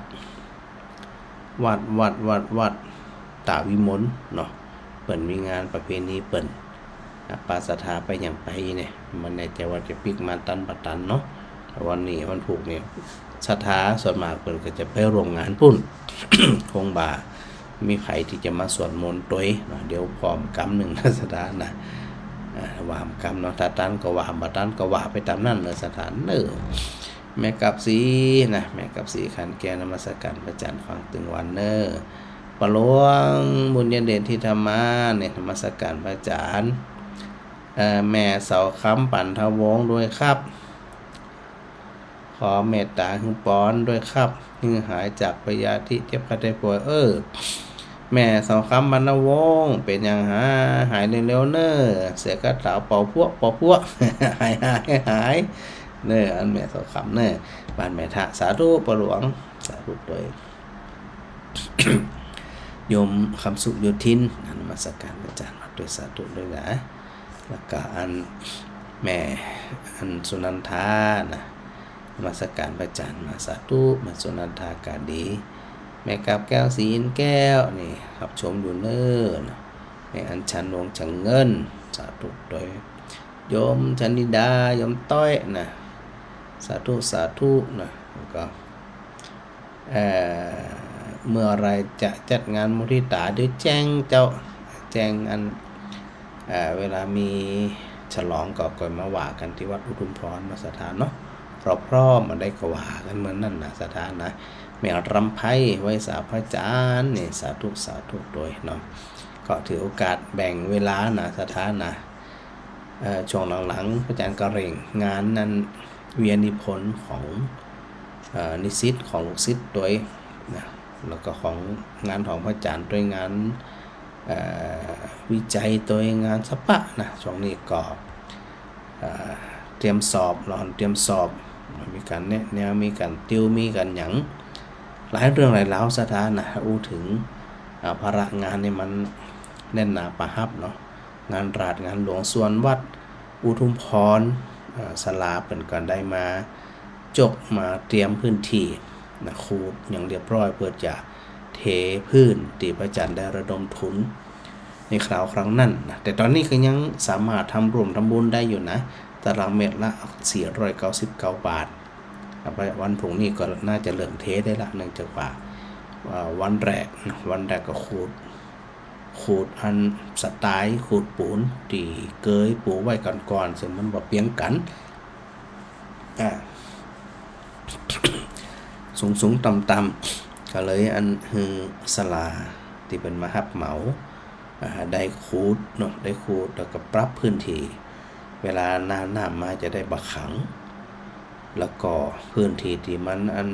ตาวิมลเนาะเปิ่นมีงานประเพณีเปิ่นปาสถาไปอย่างไปเนี่ยมันแน่ใจว่าจะปิกมาตันปัตันเนาะวันนี้วันพรุ่งนี้ศรัทธาส่วนมากเปิ่นก็จะไปร่วมงานพุ่น คงบ่ามีใครที่จะมาสวดมนต์ตัวเนาะเดี๋ยวพร้อมกรรมหนึ่งนะสถานนะวามกรรมเนาะถ้าตันก็ว่าบ่ตันก็ว่าไปตามนั้นเลยสถานแม่กับสีนะแม่กับสีขันแก้วนมัสการพระอาจารย์ฟังตึงวันปะหลวงบุญญาเดชที่ธรรมาเนี่ยนมัสการพระอาจารย์แม่เสาค้ำปั่นทวงด้วยครับ ขอเมตตาฮึงปอนด้วยครับฮึงหายจากพยาธิเจ็บไข้ได้ป่วยแม่สาวคำบรรณวงศ์เป็นอย่างหายเร็วๆเน้อเสียกระถาเป่าพวก หายเน้ออันแม่สาวคำเน้อบ้านแม่ทะสาธุปหลวงสาธุโดย โยมคำสุโยธินนมัสการอาจารย์มาด้วยสาธุด้วยนะแล้วก็อันแม่อันสุนันทานะนมัสการพระอาจารย์มาสาธุแม่สุนันทากาดีแม่กับแก้วสีอินแก้วนี่รับชมอยู่เนิ่นแม่อัญชันวงจังเงินสาธุโดยโยมชนิดาโยมต้อยนะสาธุนะแล้วก็เมื่อไรจะจัดงานมุทิตาเดี๋ยวแจ้งอันเวลามีฉลองก็ก่อยมาว่ากันที่วัดอุทุมพรมาสถานเนาะเราพร้อมมาได้ก็ว่ากันเหมือนนั่นนะสถานนะแม่รำไพไว้สาพระจานนี่สาธุโดยเนาะก็ถือโอกาสแบ่งเวลานะสถานนะช่วงหลังๆพระอาจารย์ก็เร่งงานนั้นเวียนนิพนธ์ของนิสิตของลูกศิษย์โดยนะแล้วก็ของงานของพระอาจารย์ด้วยงานวิจัยตัวงานสปะนะช่วงนี้ก็เตรียมสอบมีการแนวมีการติวมีการหยังหลายเรื่องหลายราวสถานนะถึงภาระงานนี่มันแน่นหนาปะฮับเนาะงานราชงานหลวงส่วนวัดอุทุมพรศาลาเป็นการได้มาจบมาเตรียมพื้นที่นะคูดอย่างเรียบร้อยเพื่อจะเทพื้นตีพระจันทร์ได้ระดมทุนในคราวนั้นนะแต่ตอนนี้ก็ยังสามารถทำบุญได้อยู่นะตารางเมตรละ499 บาทวันพรุ่งนี้ก็น่าจะเริ่มเทได้ละเนื่องจากว่าวันแรกก็ขูดอันสไตล์ขูดปูนที่เกยปูไว้ก่อนซึ่งมันบ่เปียงกันสูงต่ำก็เลยอันสลาที่เป็นมหับเหมาได้ขูดเนาะได้ขูดแล้วก็ปรับพื้นที่เวลาน้ำมาจะได้บ่ขังแล้วก็พื้นที่ที่มันอัน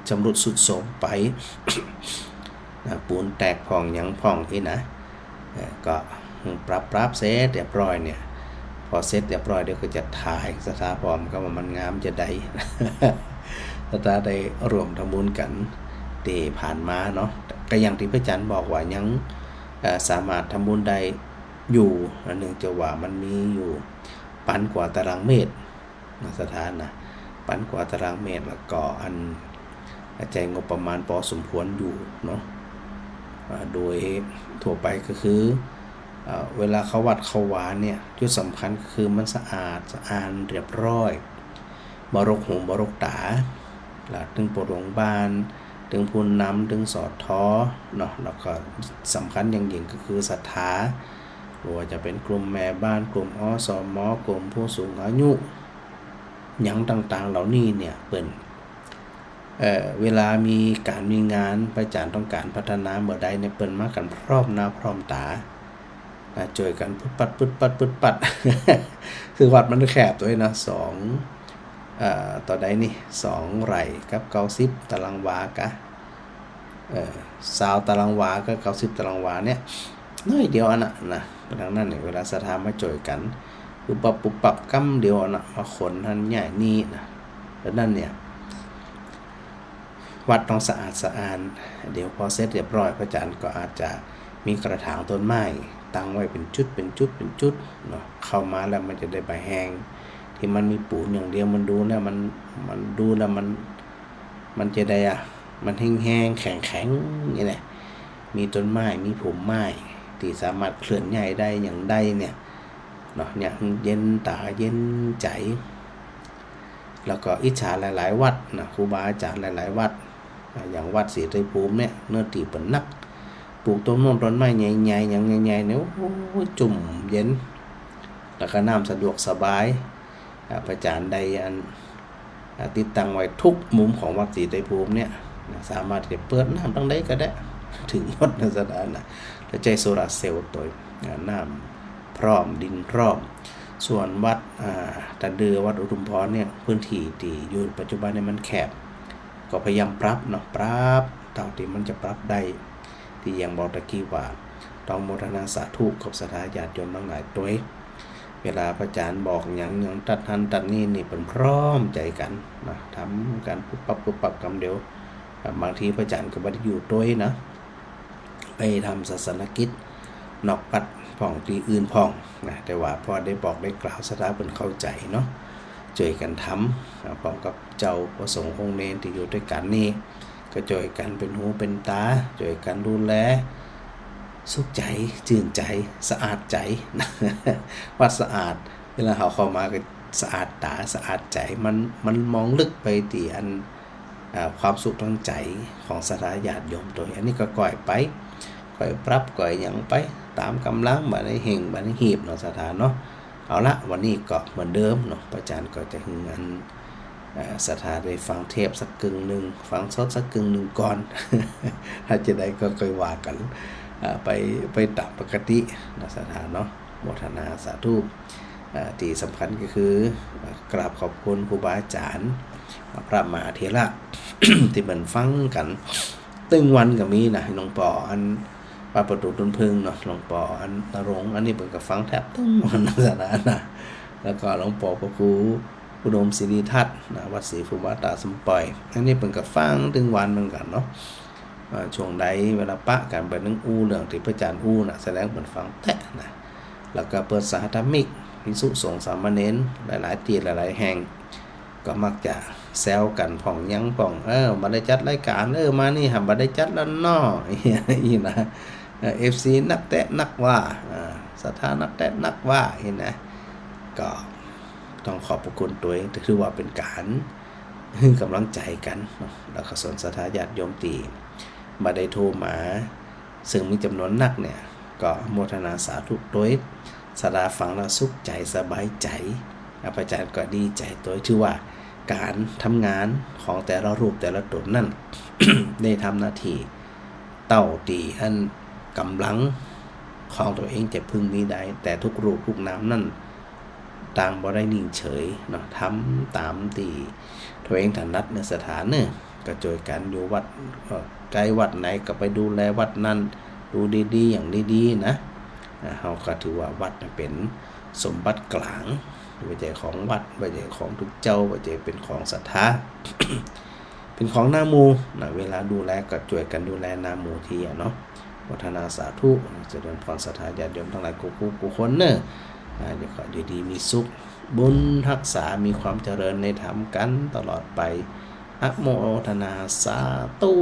ชำรุดสุดโทรมไป ปูนแตกผ่องยังผ่องอีนะก็ปรับเสร็จเรียบร้อยเนี่ยพอเสร็จเรียบร้อยเดี๋ยวก็จะถ่ายสถาพรก็ว่ามันงามจะได้ สถาได้รวมทำบุญกันที่ผ่านมาเนาะก็อย่างที่พระอาจารย์บอกว่ายังสามารถทำบุญได้อยู่เนื่องจากว่ามันมีอยู่ปันกว่าตารางเมตรสถานนะปันกว่าตารางเมตรแล้วก็อันใจงบประมาณพอสมควรอยู่เนาะโดยทั่วไปก็คือเวลาเขาวัดเขาวาเนี่ยจุดสำคัญก็คือมันสะอาดเรียบร้อยบรกหูบรกตาถึงปรงบานถึงพูนน้ำถึงสอดท้อเนาะแล้วก็สำคัญอย่างยิ่งก็คือศรัทธาว่าจะเป็นกลุ่มแม่บ้านกลุ่มอสมกลุ่มผู้สูงอายุหยังต่างๆเหล่านี้เนี่ยเปิ่นเวลามีงานพระอาจารย์ต้องการพัฒนาเมื่อใดเนี่ยเปิ่นมากันพร้อมหน้าพร้อมตาช่วยกันปึ๊ดปัด คือวัดมันแคบตัวนะต่อใดนี่2 ไร่กับ90 ตารางวากะ20 ตารางวาก็90 ตารางวาเนี่ยน้อยเดียวนะดังนั้นเนี่ยเวลาสถามาจ่วยกันปุบปับกำเดียวนะมาขนท่านใหญ่นี่นะแล้วนั่นเนี่ยวัดต้องสะอาดเดี๋ยวพอเสร็จเรียบร้อยพระอาจารย์ก็อาจจะมีกระถางต้นไม้ตั้งไว้เป็นจุดเนาะเข้ามาแล้วมันจะได้ใบแห้งที่มันมีปูนอย่างเดียวมันดูแล้วมันดูแล้วมันจะได้มันแห้งๆแข็งๆนี่แหละมีต้นไม้มีผุ่มไม้ที่สามารถเคลื่อนย้ายได้อย่างใดเนี่ยเนาะเนี่ยเย็นตาเย็นใจแล้วก็อิจฉาหลายๆวัดนะครูบาอาจารย์หลายๆวัดอย่างวัดศรีไตรภูมิเนี่ยเนื้อที่เป็นนักปลูกต้นไม้ใหญ่ๆอย่างใหญ่ๆเนี่ยโอ้จุ่มเย็นแล้วก็น้ำสะดวกสบายพระอาจารย์ได้ติดตั้งไว้ทุกมุมของวัดศรีไตรภูมิเนี่ยสามารถจะเปิดน้ำตั้งใดก็ได้ถึงหมดสถานนะแล้วใจโซลาร์เซลล์ตัวน้ำพร้อมดินพร้อม ส่วนวัดตาเดือวัดอุทุมพรเนี่ยพื้นที่ที่อยู่ปัจจุบันเนี่ยมันแคบก็พยายามปรับเนาะปรับเท่าที่มันจะปรับได้ที่อย่างบอกตะกี้ว่าต้องโมทนาสาธุกับศรัทธาญาติโยมทั้งหลายตัวเวลาพระอาจารย์บอกอย่างตัดทันตัดนี่เป็นพร้อมใจกันนะทำการปุ๊บปั๊บกำเดียวบางทีพระอาจารย์ก็ไม่ได้อยู่ตัวนะไปทำศาสนกิจนอกปัดผ่องที่อื่นผ่องนะแต่ว่าพอได้บอกได้กล่าวศรัทธาเป็นเข้าใจเนาะช่วยกันทำพร้อมกับเจ้าพระสงฆ์องค์เนรที่อยู่ด้วยกันนี่ก็ช่วยกันเป็นหูเป็นตาช่วยกันดูแลสุขใจชื่นใจสะอาดใจนะว่าสะอาดเวลาเขาเข้ามาก็สะอาดตาสะอาดใจมันมองลึกไปที่อันความสุขทางใจของศรัทธาญาติโยมตัวอันนี้ก็ก่อยไปก่อยปรับก่อยหยังไปตามกำลังบัดนี้เฮงบัดนี้หีบเนาะศรัทธาเนาะเอาละวันนี้ก็เหมือนเดิมเนาะพระอาจารย์ก็จะหึงอันศรัทธาได้ฟังเทปสักกึ่งหนึ่งฟังสดสักกึ่งหนึ่งก่อน ถ้าจะได้ก็ค่อยว่ากันไปตามปกตินะศรัทธาเนาะโมทนาสาธุที่สำคัญก็คือกราบขอบคุณครูบาอาจารย์พระมหาเถระ ที่มันฟังกันตึงวันก็มีนะหลวงปู่อันปาประตูต้นพึ่งเนาะหลวงปู่อันนรงค์อันนี้เป็นก็ฟังแทบตึงวันนะศรัทธานะแล้วก็หลวงปู่พระครูอุดมศิริทัศน์นะวัดศรีภูมิตาสมปอยอันนี้เป็นก็ฟังตึงวันเหมือนกันเนาะช่วงใดเวลาปะกันไปนึงอู้เรื่องที่พระอาจารย์อู้นะแสดงเหมือนฟังแท้นะแล้วก็เปิดสาธมิกภิกษุสงฆ์สามเณรหลายๆที่หลายๆแห่งก็มักจะแซวกันผ่องยังผ่องมาได้จัดรายการมานี่หามาได้จัดแล้วน้ออีนะFC นักแตะนักว่าศรัทธานักแตะนักว่าเห็นนะก็ต้องขอบพระคุณตัวเองถือว่าเป็นการให้กำลังใจกันเนาะแล้วก็ส่วนศรัทธาญาติโยมตีมาได้โทรมาซึ่งมีจำนวนนักเนี่ยก็โมทนาสาธุโดยศรัทธาฟังแล้วสุขใจสบายใจอาจารย์ก็ดีใจตัวชื่อว่าการทำงานของแต่ละรูปแต่ละตนนั่น ได้ทำหน้าที่เต้าตีอันกำลังของตัวเองจะพึงมีได้แต่ทุกรูปทุกนามนั่นต่างบ่ได้นิ่งเฉยเนาะทำตามตีตัวเองถนัดในสถานเนี่ยก็ช่วยกันอยู่วัดใกล้วัดไหนก็ไปดูแลวัดนั้นดูดีๆอย่างดีๆนะเราก็ถือว่าวัดเป็นสมบัติกลางไม่ใช่ของวัดไม่ใช่ของทุกเจ้าไม่ใช่เป็นของศรัทธา เป็นของหน้ามูนะเวลาดูแลก็ช่วยกันดูแลหน้ามูทีเนาะวัฒนาสาธุเจริญพรศรัทธาญาติโยมทั้งหลายกูคนเนอะเดี๋ยวก็ดีมีสุขบุญรักษามีความเจริญในธรรมกันตลอดไปอโมทนาสาธุ